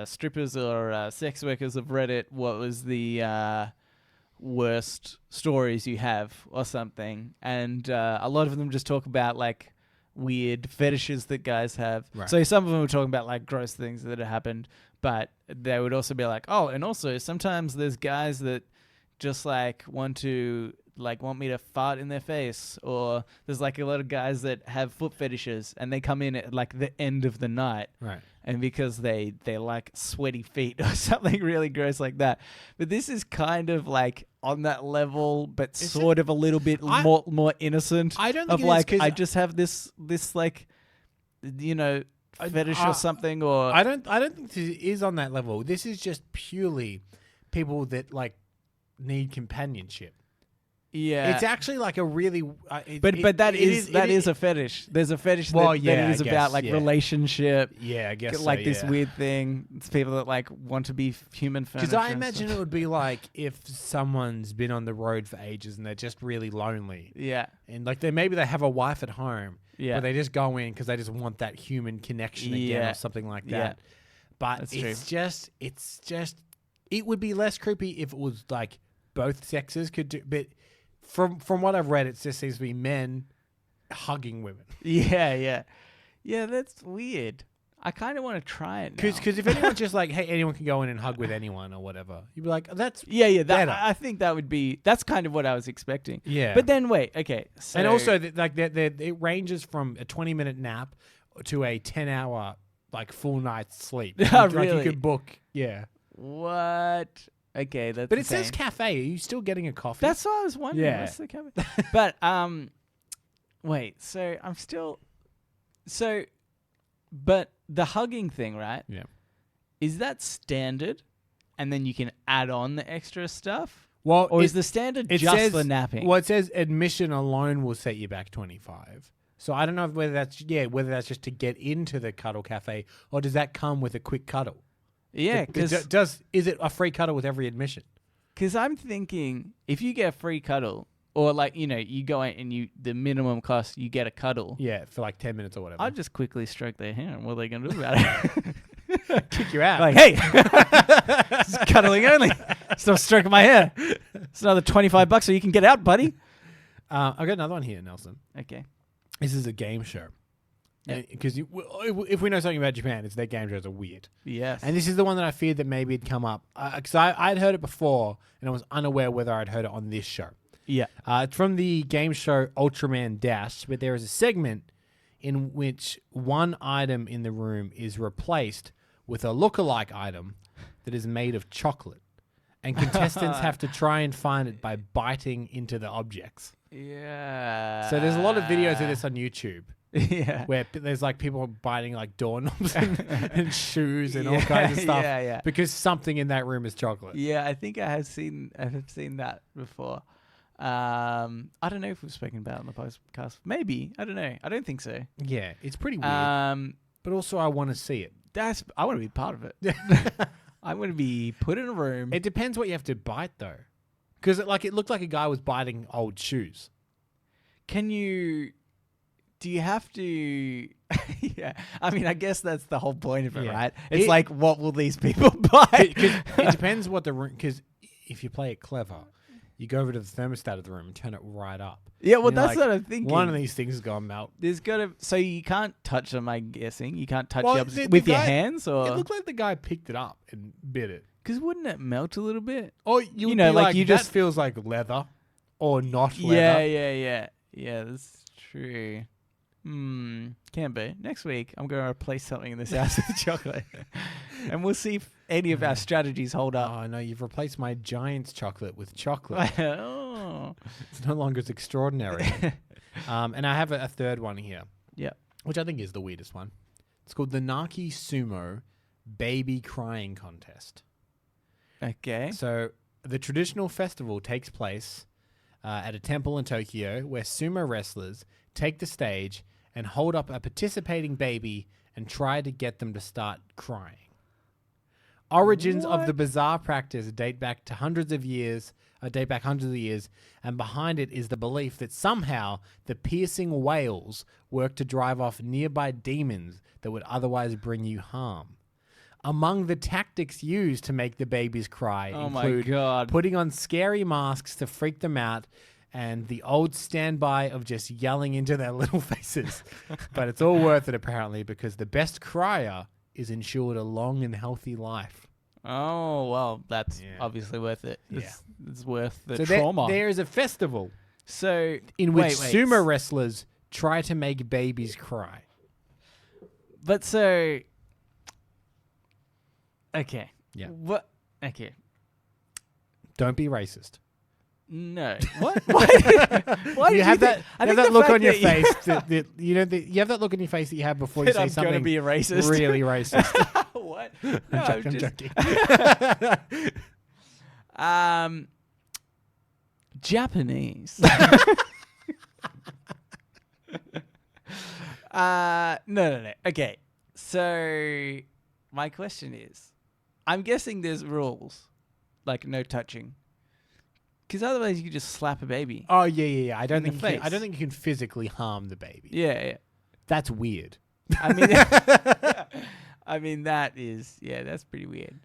strippers or sex workers of Reddit. What was the worst stories you have, or something? And a lot of them just talk about like weird fetishes that guys have. Right. So some of them were talking about like gross things that have happened, but they would also be like, oh, and also sometimes there's guys that just like want me to fart in their face, or there's like a lot of guys that have foot fetishes and they come in at like the end of the night. Right. And because they like sweaty feet or something really gross like that. But this is kind of like on that level, but sort of a little bit more innocent. I don't of think it is, like 'cause I just have this like, fetish or something, or I don't think this is on that level. This is just purely people that like need companionship. yeah. It's actually like a really But that is a fetish. There's a fetish Well, that yeah, it is I about guess, like yeah. relationship, yeah, I guess like so, this yeah. weird thing. It's people that like want to be human furniture. Because I and imagine stuff. it would be like if someone's been on the road for ages and they're just really lonely, Yeah. and like maybe they have a wife at home, Yeah. but they just go in because they just want that human connection again Yeah. or something like Yeah. that. But That's it's just, it would be less creepy if it was like both sexes could do. But from what I've read, it just seems to be men hugging women. Yeah. That's weird. I kind of want to try it now. Because if anyone's just like, hey, anyone can go in and hug with anyone or whatever, you'd be like, that's That, I think that's kind of what I was expecting. Yeah. But then wait, okay. So and also it ranges from a 20-minute nap to a 10-hour like full night's sleep. Like Really? you could book, yeah. what? Okay, that's. But it insane. says cafe. Are you still getting a coffee? That's what I was wondering. Yeah. What's the cafe? But wait. So I'm still. But the hugging thing, right? Yeah. Is that standard, and then you can add on the extra stuff? Well, Or is the standard just for napping? Well, it says admission alone will set you back 25. So I don't know whether that's just to get into the cuddle cafe, or does that come with a quick cuddle? Yeah, because is it a free cuddle with every admission? I'm thinking if you get a free cuddle, or like you go in and the minimum cost you get a cuddle. Yeah, for like 10 minutes or whatever. I'll just quickly stroke their hand. What are they gonna do about it? kick you out. Like, hey, it's cuddling only. Stop stroking my hair. It's another $25 so you can get out, buddy. I've got another one here, Nelson. Okay. This is a game show. Yep. Because if we know something about Japan, it's their game shows are weird. Yes. And this is the one that I feared that maybe it'd come up. Because I'd heard it before, and I was unaware whether I'd heard it on this show. Yeah. It's from the game show Ultraman Dash, but there is a segment in which one item in the room is replaced with a lookalike item that is made of chocolate. And contestants have to try and find it by biting into the objects. Yeah. So there's a lot of videos of this on YouTube. Yeah. Where there's like people biting like doorknobs and shoes and all kinds of stuff. Yeah. Because something in that room is chocolate. Yeah, I think I have seen that before. I don't know if we've spoken about it on the podcast. Maybe. I don't know. I don't think so. Yeah, it's pretty weird. But but also I want to see it. I want to be part of it. I want to be put in a room. It depends what you have to bite though. Because it looked like a guy was biting old shoes. Do you have to? Yeah, I mean, I guess that's the whole point of it, Yeah. right? It's like, what will these people buy? It depends what the room. Because if you play it clever, you go over to the thermostat of the room and turn it right up. Yeah, well, And you're that's like, what I'm thinking. One of these things is going to melt. There's gotta, so you can't touch them. I'm guessing you can't touch Well, them the with your guy- hands, It or looked like the guy picked it up and bit it. because wouldn't it melt a little bit? Or you would know, be like, like you that just- feels like leather or not leather. Yeah. That's true. Can be. Next week, I'm going to replace something in this house with chocolate, and we'll see if any of our strategies hold up. Oh no, you've replaced my Giant's chocolate with chocolate. Oh. It's no longer as extraordinary. And I have a third one here. Yeah. Which I think is the weirdest one. It's called the Naki Sumo Baby Crying Contest. Okay. So the traditional festival takes place at a temple in Tokyo where sumo wrestlers take the stage and hold up a participating baby and try to get them to start crying. Origins of the bizarre practice date back hundreds of years, and behind it is the belief that somehow the piercing wails work to drive off nearby demons that would otherwise bring you harm. Among the tactics used to make the babies cry include putting on scary masks to freak them out, and the old standby of just yelling into their little faces. But it's all worth it, apparently, because the best crier is ensured a long and healthy life. Oh, well, that's obviously worth it. Yeah. It's worth the So trauma. there is a festival So in which wait. sumo wrestlers try to make babies cry. But so, okay. Yeah. What? Okay. Don't be racist. No. What? Why You did have that, think? you have that look on your face. You have that look on your face that you have before you that say I'm something going to be a racist. really racist. What? I'm joking. Japanese. No. Okay. So my question is, I'm guessing there's rules, like no touching, because otherwise you could just slap a baby. Oh yeah. I don't In the think face. you can physically harm the baby. Yeah. That's weird. I mean, I mean, that's pretty weird.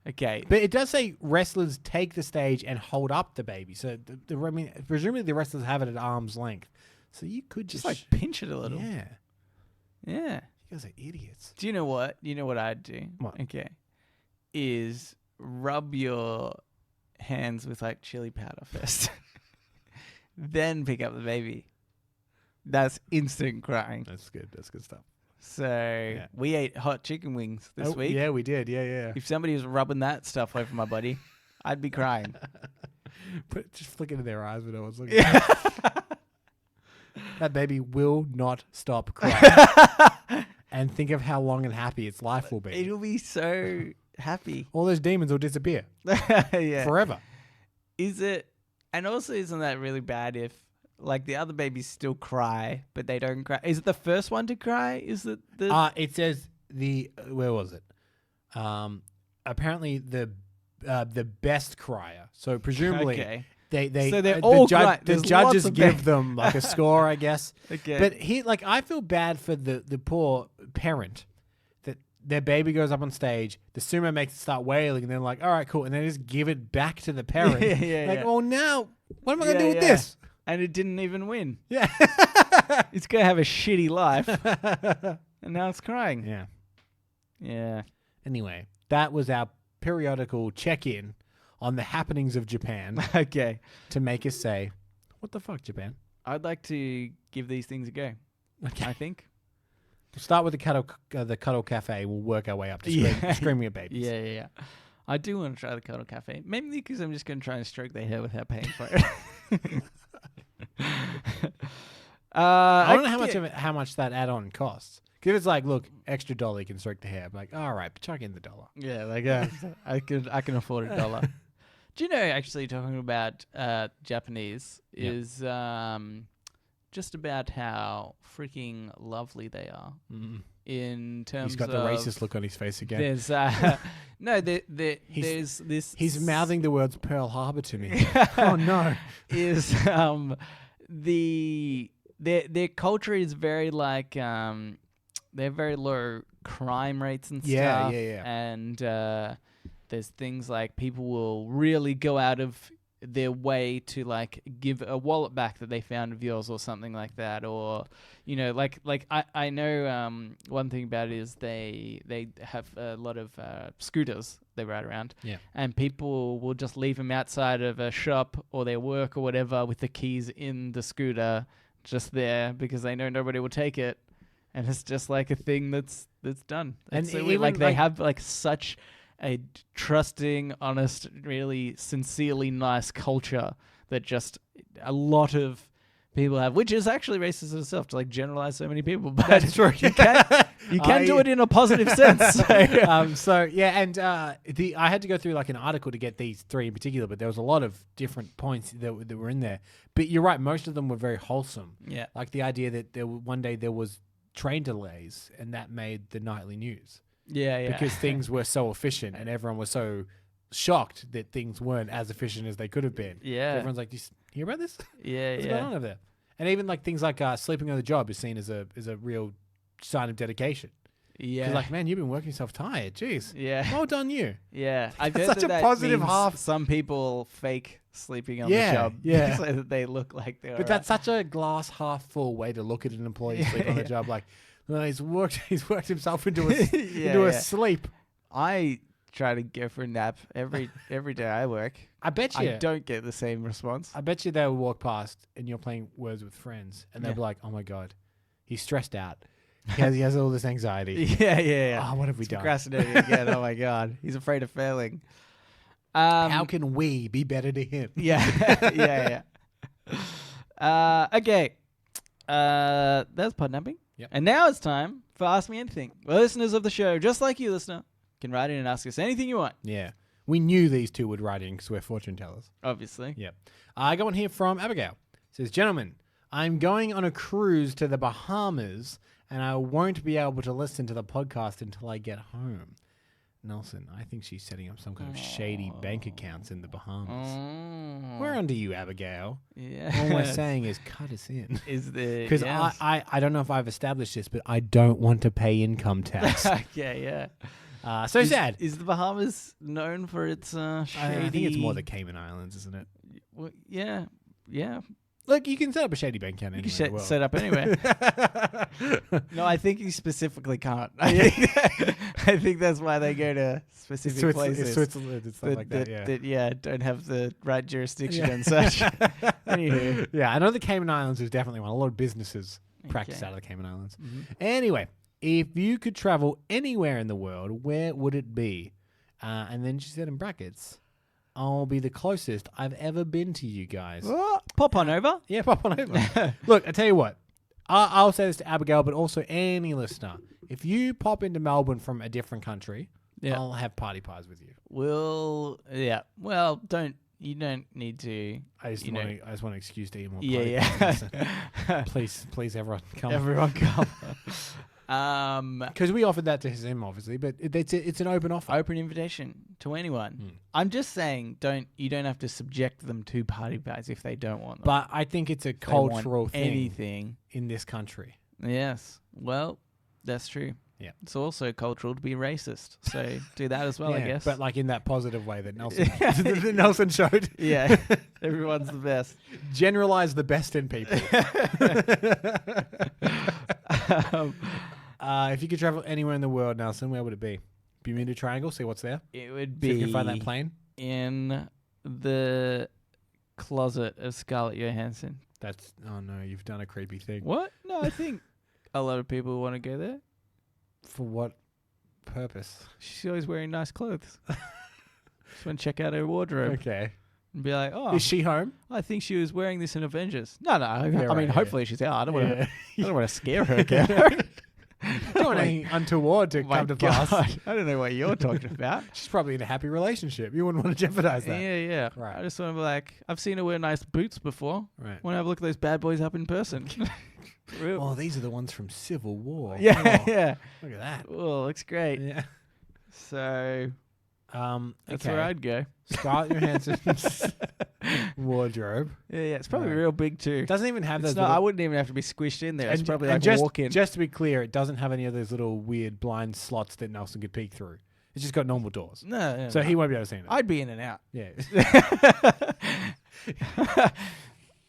Okay. But it does say wrestlers take the stage and hold up the baby. So I mean, presumably the wrestlers have it at arm's length. So you could Just just like pinch it a little. Yeah. Yeah. You guys are idiots. Do you know what? You know what I'd do? What? Okay. Is rub your hands with like chili powder first. Then pick up the baby. That's instant crying. That's good. That's good stuff. So we ate hot chicken wings this week. Yeah, we did. Yeah. If somebody was rubbing that stuff over my body, I'd be crying. Just flick into their eyes when I was looking. Yeah. That baby will not stop crying. And think of how long and happy its life will be. It'll be so happy. All those demons will disappear Yeah. forever. Is it? And also, isn't that really bad if, like, the other babies still cry, but they don't cry? Is it the first one to cry? Is it the? It says where was it? Apparently the best crier. So presumably Okay. they So they're all crying. the There's judges lots of give them like a score, I guess. Okay. But I feel bad for the poor parent that their baby goes up on stage, the sumo makes it start wailing, and they're like, all right, cool, and they just give it back to the parent. Yeah. Oh, now what am I gonna do with Yeah. this? And it didn't even win. Yeah. It's gonna have a shitty life, and now it's crying. Yeah. Yeah. Anyway, that was our periodical check-in on the happenings of Japan Okay. to make us say, what the fuck, Japan? I'd like to give these things a go. Okay. I think. We'll start with the Cuddle Cafe. We'll work our way up to screaming at babies. Yeah. I do want to try the Cuddle Cafe. Maybe because I'm just going to try and stroke their hair without paying for it. I don't know how much that add-on costs. Because it's like, look, extra $1 you can stroke the hair. I'm like, all right, chuck in the $1. Yeah, like I can afford $1. Do you know, actually, talking about Japanese is just about how freaking lovely they are in terms of... He's got the racist look on his face again. There's there's this... He's mouthing the words Pearl Harbor to me. Oh, no. Is their culture is very like... they're very low crime rates and stuff. Yeah. And there's things like people will really go out of their way to like give a wallet back that they found of yours or something like that. Or, you know, like I know one thing about it is they have a lot of scooters they ride around. Yeah. And people will just leave them outside of a shop or their work or whatever with the keys in the scooter just there because they know nobody will take it. And it's just like a thing that's done. And so even like they like- have like such a trusting, honest, really sincerely nice culture that just a lot of people have, which is actually racist itself to like generalize so many people. But That's true. you can do it in a positive sense. So. I had to go through like an article to get these three in particular, but there was a lot of different points that were in there. But you're right, most of them were very wholesome. Yeah. Like the idea that one day there was train delays and that made the nightly news. Yeah. Because things were so efficient and everyone was so shocked that things weren't as efficient as they could have been. Yeah. Everyone's like, "Do you hear about this? Yeah. What's going on over there?" And even like things like sleeping on the job is seen as a real sign of dedication. Yeah. 'Cause like, man, you've been working yourself tired. Jeez. Yeah. Well done, you. Yeah. I've That's heard such a that positive means half. Some people fake sleeping on Yeah, the job yeah. so that they look like they're But that's such a glass half full way to look at an employee sleep on the job. Like, well, he's worked himself into a sleep. I try to go for a nap every day I work. I bet you. I don't get the same response. I bet you they'll walk past and you're playing Words with Friends and they'll be like, "Oh my god, he's stressed out. He has all this anxiety. Yeah. Oh, what have we He's done? procrastinating again. Oh my god, he's afraid of failing. How can we be better to him?" Yeah. Okay. That's Podnapping. Yep. And now it's time for Ask Me Anything. Well, listeners of the show, just like you, listener, can write in and ask us anything you want. Yeah. We knew these two would write in because we're fortune tellers. Obviously. Yep. I got one here from Abigail. It says, "Gentlemen, I'm going on a cruise to the Bahamas and I won't be able to listen to the podcast until I get home. Nelson, I think she's setting up some kind of shady bank accounts in the Bahamas. Oh. We're onto you, Abigail. Yeah. All we're saying is cut us in. Is there? Because I don't know if I've established this, but I don't want to pay income tax. Yeah. So sad. Is the Bahamas known for its shady? I think it's more the Cayman Islands, isn't it? Well, yeah. Look, you can set up a shady bank account You anywhere. can set up anywhere. No, I think you specifically can't. I think that's why they go to specific places. Switzerland and stuff like that. Yeah. Don't have the right jurisdiction and such. Anywho. Yeah, I know the Cayman Islands is definitely one. A lot of businesses practice out of the Cayman Islands. Mm-hmm. Anyway, if you could travel anywhere in the world, where would it be? And then she said in brackets, I'll be the closest I've ever been to you guys. Oh, pop on over. Yeah, pop on over. Look, I tell you what. I'll say this to Abigail, but also any listener. If you pop into Melbourne from a different country, I'll have party pies with you. Well, you don't need to. I just want an excuse to eat more party Yeah. pies. Please, everyone come. Everyone come. Because we offered that to him, obviously, but it's an open offer. Open invitation to anyone. I'm just saying, you don't have to subject them to party pies if they don't want them. But I think it's a cultural thing anything in this country. Yes. Well, that's true. Yeah. It's also cultural to be racist. So do that as well, I guess. But like in that positive way that Nelson that Nelson showed. Yeah. Everyone's the best. Generalize the best in people. If you could travel anywhere in the world, Nelson, where would it be? Bermuda Triangle, see what's there? It would be see if you can find that plane. In the closet of Scarlett Johansson. Oh no, you've done a creepy thing. What? No, I think a lot of people want to go there. For what purpose? She's always wearing nice clothes. Just want to check out her wardrobe. Okay. And be like, oh. Is she home? I think she was wearing this in Avengers. No. I mean, hopefully she's out. I don't want to scare her again. Don't want anything untoward to come to pass. I don't know what you're talking about. She's probably in a happy relationship. You wouldn't want to jeopardize that. Yeah. Right. I just want to be like, I've seen her wear nice boots before. Right. Want to have a look at those bad boys up in person. Oh, these are the ones from Civil War. Yeah. Look at that. Oh, looks great. Yeah. So, that's where I'd go. Scarlett Johansson's wardrobe. Yeah. It's probably real big too. It doesn't even have those. I wouldn't even have to be squished in there. It's probably like just, walk in. Just to be clear, it doesn't have any of those little weird blind slots that Nelson could peek through. It's just got normal doors. No. So he won't be able to see it. I'd be in and out. Yeah.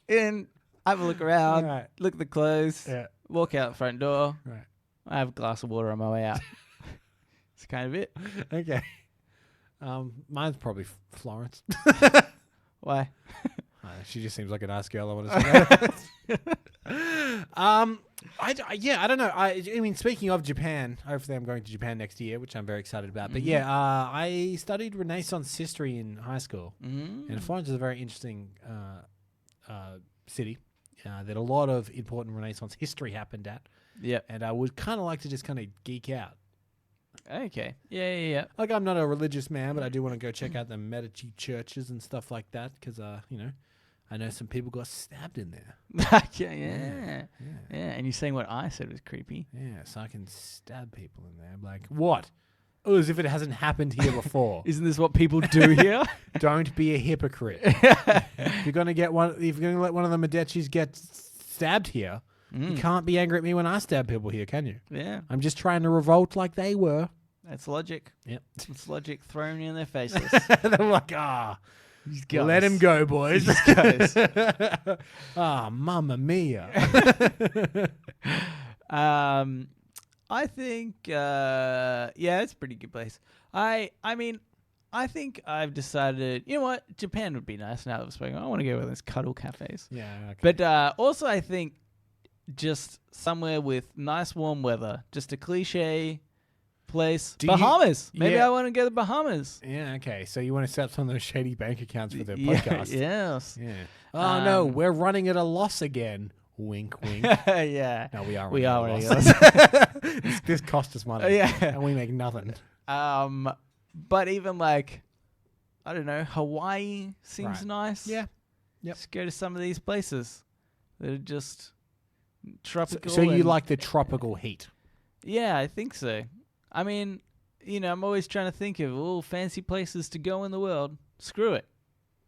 And have a look around, Right. look at the clothes, walk out the front door. Right. I have a glass of water on my way out. That's kind of it. Okay. Mine's probably Florence. Why? She just seems like a nice girl. I want to say. I don't know. I mean, speaking of Japan, hopefully I'm going to Japan next year, which I'm very excited about. But I studied Renaissance history in high school, and Florence is a very interesting city that a lot of important Renaissance history happened at. Yeah, and I would kind of like to just kind of geek out. Okay. Yeah. Like, I'm not a religious man, but I do want to go check out the Medici churches and stuff like that because, I know some people got stabbed in there. Yeah. And you're saying what I said was creepy. Yeah, so I can stab people in there. I'm like, what? Oh, as if it hasn't happened here before. Isn't this what people do here? Don't be a hypocrite. If you're going to let one of the Medicis get stabbed here, you can't be angry at me when I stab people here, can you? Yeah. I'm just trying to revolt like they were. That's logic. Yep. It's logic thrown in their faces. They're like, let him go, boys. Mamma mia. I think, it's a pretty good place. I mean, I think I've decided, you know what? Japan would be nice now that I've spoken. I want to go with those cuddle cafes. Yeah. Okay. But also I think just somewhere with nice warm weather, just a cliche place. Bahamas. Maybe I want to go to the Bahamas. Yeah, okay. So you want to set up some of those shady bank accounts for the podcast. Yes. Yeah. Oh, no, we're running at a loss again. Wink, wink. Yeah. No, we are running at a loss. This cost us money. Yeah. And we make nothing. But even like, I don't know, Hawaii seems nice. Yeah. Yep. Just go to some of these places that are just tropical. So you like the tropical heat? Yeah, I think so. I mean, I'm always trying to think of all fancy places to go in the world. Screw it.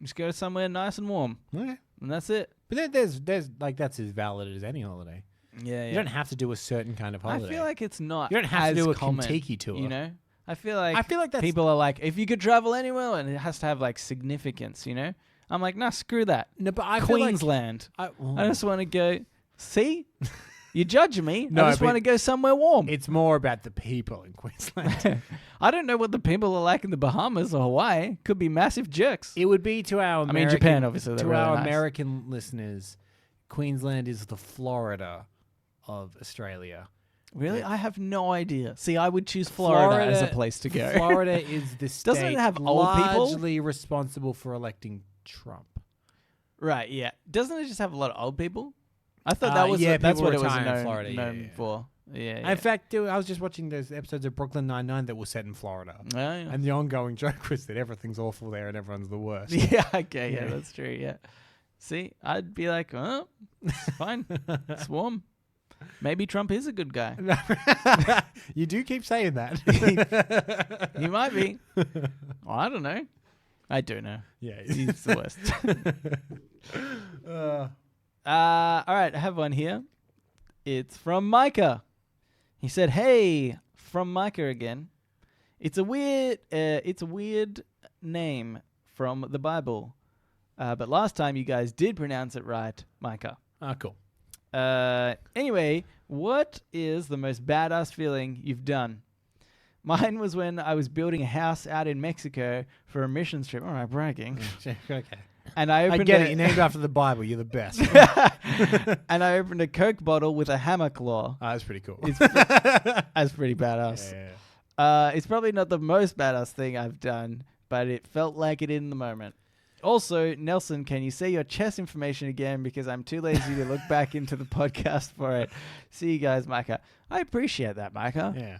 Just go somewhere nice and warm. Okay. And that's it. But then there's like that's as valid as any holiday. Yeah, You don't have to do a certain kind of holiday. I feel like it's not. You don't have to as do a common, Kentucky tour. I feel like that's people are like, if you could travel anywhere, and it has to have like significance. I'm like, nah, screw that. no, but I Queensland. Feel like I just want to go. See, you judge me. No, I just but want to go somewhere warm. it's more about the people in Queensland. I don't know what the people are like in the Bahamas or Hawaii. Could be massive jerks. It would be to our American, Japan, obviously, they're to really our nice. American listeners, Queensland is the Florida of Australia. Really? I have no idea. See, I would choose Florida as a place to go. Florida is the state Doesn't it have old people? largely responsible for electing Trump. Right, yeah. Doesn't it just have a lot of old people? I thought that's people what it was retire in known, Florida, yeah, known yeah. for. Yeah. In fact, dude, I was just watching those episodes of Brooklyn Nine-Nine that were set in Florida. Oh, yeah. And the ongoing joke was that everything's awful there and everyone's the worst. Yeah, okay, yeah, Yeah. that's true, yeah. See, I'd be like, oh, it's fine. It's warm. Maybe Trump is a good guy. You do keep saying that. He might be. Well, I don't know. I do know. Yeah. He's the worst. All right, I have one here. It's from Micah. He said, "Hey, from Micah again. It's a weird name from the Bible, but last time you guys did pronounce it right, Micah. Cool. Anyway, what is the most badass feeling you've done? Mine was when I was building a house out in Mexico for a missions trip. All right, bragging. Okay. And I opened I get it. You're named after the Bible. You're the best. and I opened a Coke bottle with a hammer claw. That's pretty cool. That's pretty badass. Yeah. It's probably not the most badass thing I've done, but it felt like it in the moment. Also, Nelson, can you say your chess information again? Because I'm too lazy to look back into the podcast for it. See you guys, Micah. I appreciate that, Micah. Yeah.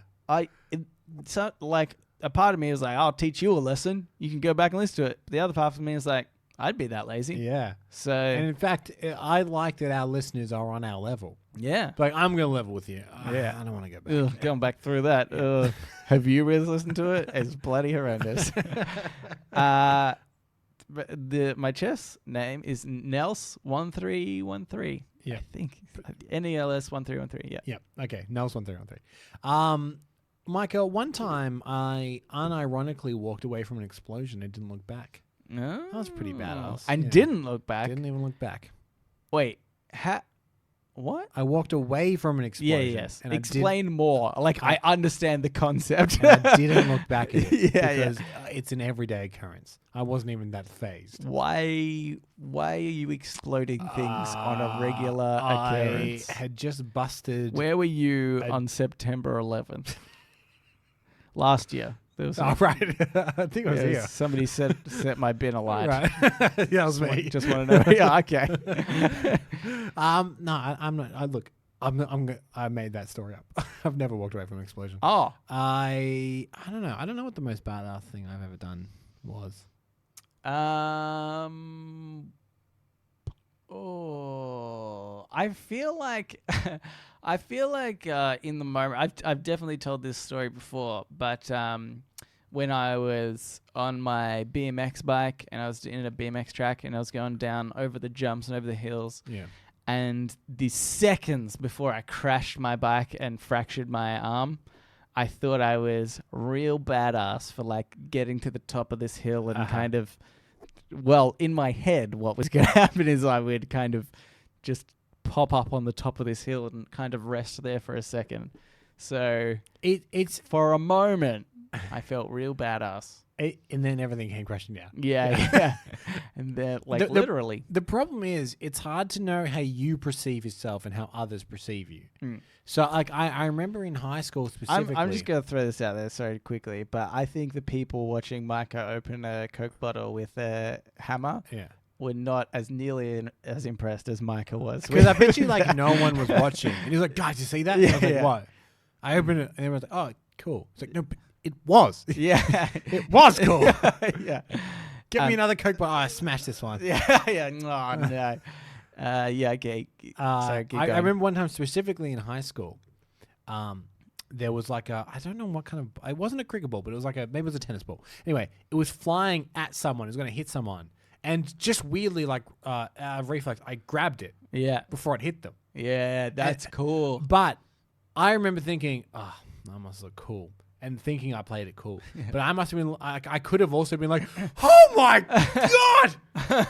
So, like, a part of me is like, I'll teach you a lesson. You can go back and listen to it. The other part of me is like, I'd be that lazy. Yeah. So, And in fact, I like that our listeners are on our level. yeah. Like, I'm going to level with you. Yeah. I don't want to go back. Ugh, going back through that. Have you really listened to it? It's bloody horrendous. My chess name is Nels1313. Yeah. I think NELS1313. Yeah. Yeah. Okay. Nels 1313. Micah, one time I unironically walked away from an explosion and didn't look back. No. That was pretty badass. And Yeah. didn't look back. Didn't even look back. Wait. What? I walked away from an explosion. Yeah. Yes. And Explain more. Like, I understand the concept. and I didn't look back at it Yeah, yeah. because it's an everyday occurrence. I wasn't even that phased. Why are you exploding things on a regular occurrence? I had just busted. Where were you on September 11th? Last year. There was Oh, right. I think I was here. Somebody set my bin alight. Right. Yeah, that was me. Just want to know. Yeah, okay. No, I'm not. Look, I made that story up. I've never walked away from an explosion. Oh. I don't know. I don't know what the most badass thing I've ever done was. I feel like in the moment I've definitely told this story before, but when I was on my BMX bike and I was in a BMX track and I was going down over the jumps and over the hills. Yeah. And the seconds before I crashed my bike and fractured my arm, I thought I was real badass for like getting to the top of this hill and kind of, well, in my head, what was going to happen is I would kind of just pop up on the top of this hill and kind of rest there for a second. So It's for a moment, I felt real badass. and then everything came crashing down. Yeah. And then, like, literally. The problem is it's hard to know how you perceive yourself and how others perceive you. Mm. So, like, I remember in high school specifically. I'm just going to throw this out there, sorry, quickly, but I think the people watching Micah open a Coke bottle with a hammer were not as nearly as impressed as Micah was. Because I bet you, like, no one was watching. And he's like, guys, you see that? And I was like, what? I opened it and everyone's like, oh, cool. It's like, no, but it was. Yeah. It was cool. Yeah. Get me another Coke bottle. Oh, I smashed this one. Yeah. Oh, no. Yeah, okay. Sorry, keep I going. remember one time specifically in high school, there was like I don't know what kind of, it wasn't a cricket ball, but it was like maybe it was a tennis ball. Anyway, it was flying at someone. It was going to hit someone. And just weirdly, like out of reflex, I grabbed it Yeah. before it hit them. Yeah, that's cool. But I remember thinking, oh, that must look cool. And thinking I played it cool. But I must have been, I could have also been like, oh my God,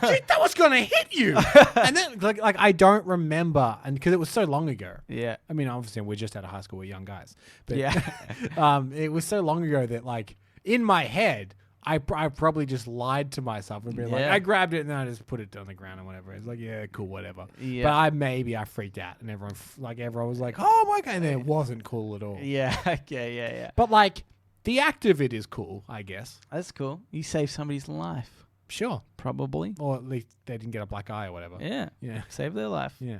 gee, that was going to hit you. And then like I don't remember, and because it was so long ago. Yeah. I mean, obviously we're just out of high school, we're young guys. But Yeah. it was so long ago that like in my head, I probably just lied to myself and been like, Yeah. I grabbed it and then I just put it on the ground or whatever. It's like, yeah, cool, whatever. Yeah. But I freaked out and everyone was like, oh my God, and then it wasn't cool at all. Yeah. Okay. Yeah. But like the act of it is cool, I guess. That's cool. You saved somebody's life, Sure. probably. Or at least they didn't get a black eye or whatever. Yeah. Yeah. Save their life. Yeah.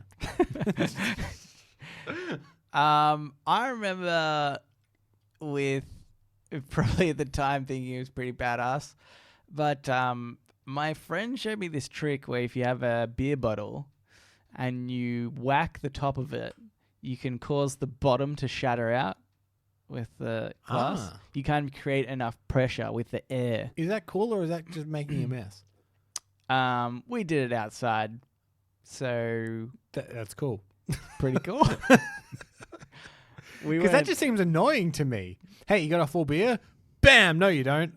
I remember with probably at the time thinking it was pretty badass, but my friend showed me this trick where if you have a beer bottle and you whack the top of it, you can cause the bottom to shatter out with the glass. Ah. You can create enough pressure with the air. Is that cool or is that just making a mess? We did it outside, so That's cool. pretty cool. Because that just seems annoying to me. Hey, you got a full beer? Bam! No, you don't.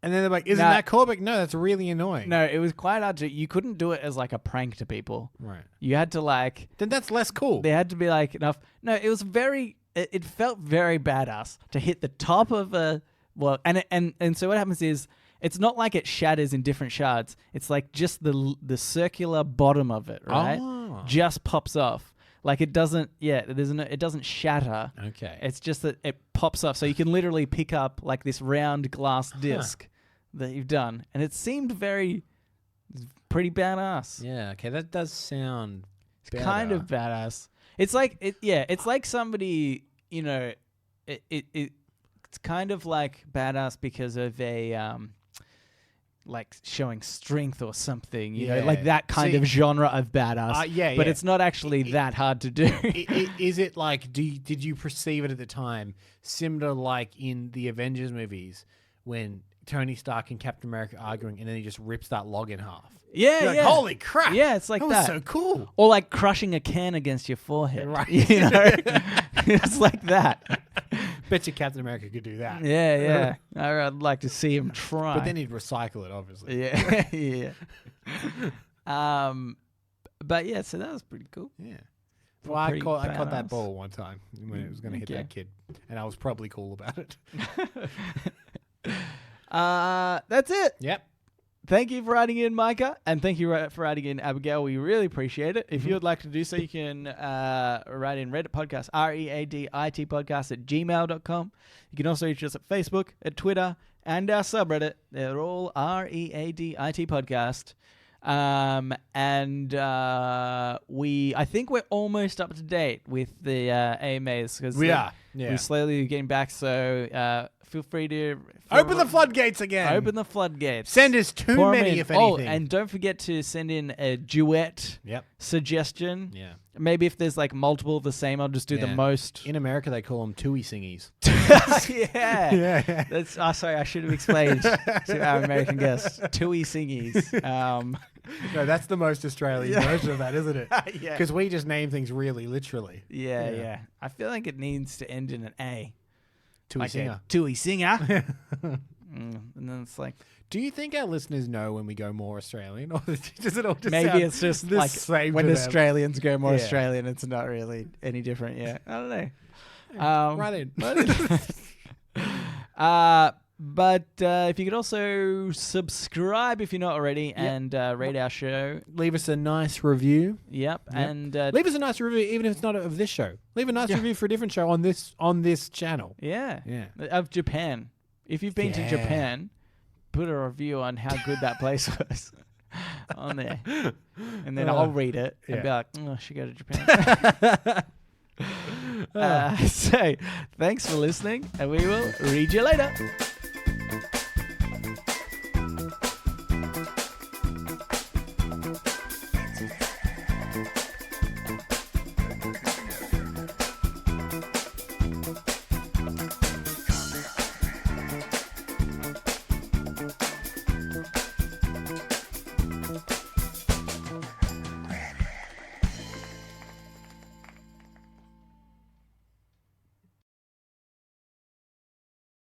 And then they're like, isn't that cool? But no, that's really annoying. No, it was quite hard to. You couldn't do it as like a prank to people. Right. You had to like. Then that's less cool. There had to be like enough. No, it was very. It felt very badass to hit the top of a. Well, and so what happens is it's not like it shatters in different shards. It's like just the circular bottom of it, right? Oh. Just pops off. Like it doesn't. Yeah, it doesn't shatter. Okay. It's just that it pops off, so you can literally pick up like this round glass disc that you've done, and it seemed pretty badass. Yeah. Okay. That does sound. It's kind of badass. It's like it's like somebody, it's kind of like badass because of a like showing strength or something, you know, like that kind of genre of badass. But it's not actually that hard to do. Is it like? Did you perceive it at the time similar like in the Avengers movies when Tony Stark and Captain America are arguing and then he just rips that log in half? Yeah, You're like, holy crap! Yeah, it's like that. Was so cool. Or like crushing a can against your forehead. Right. You know, it's like that. Bet you Captain America could do that. Yeah. I'd like to see him try. But then he'd recycle it, obviously. Yeah. But yeah, so that was pretty cool. Yeah. Well, I caught that badass. ball one time when it was going to hit that kid, and I was probably cool about it. That's it. Yep. Thank you for writing in, Micah, and thank you for writing in, Abigail. We really appreciate it. If you would like to do so, you can write in Reddit podcast, READIT podcast at gmail.com. You can also reach us at Facebook, at Twitter, and our subreddit. They're all READIT podcast. I think we're almost up to date with the AMAs because We are. We're slowly getting back. So feel free to Open the floodgates again. Open the floodgates. Send us too Pour 'em many, in. if anything. Oh, and don't forget to send in a duet suggestion. Yeah. Maybe if there's like multiple of the same, I'll just do the most. In America, they call them tui singies. Yeah. That's. Oh, sorry, I should have explained to our American guests. Tui singies. No, that's the most Australian version of that, isn't it? Yeah. Because we just name things really literally. Yeah. I feel like it needs to end in an A. Tui Like singer. Tui singer. And then it's like, Do you think our listeners know when we go more Australian, or does it all just maybe sound it's just the like same when to them? Australians go more Yeah. Australian, it's not really any different. Yeah, I don't know. Right in. But if you could also subscribe if you're not already and rate our show. Leave us a nice review. Yep. And Leave us a nice review, even if it's not of this show. Leave a nice review for a different show on this channel. yeah, Yeah. of Japan. If you've been to Japan, put a review on how good that place was on there, and then I'll read it and be like, "Oh, I should go to Japan." So, thanks for listening, and we will read you later.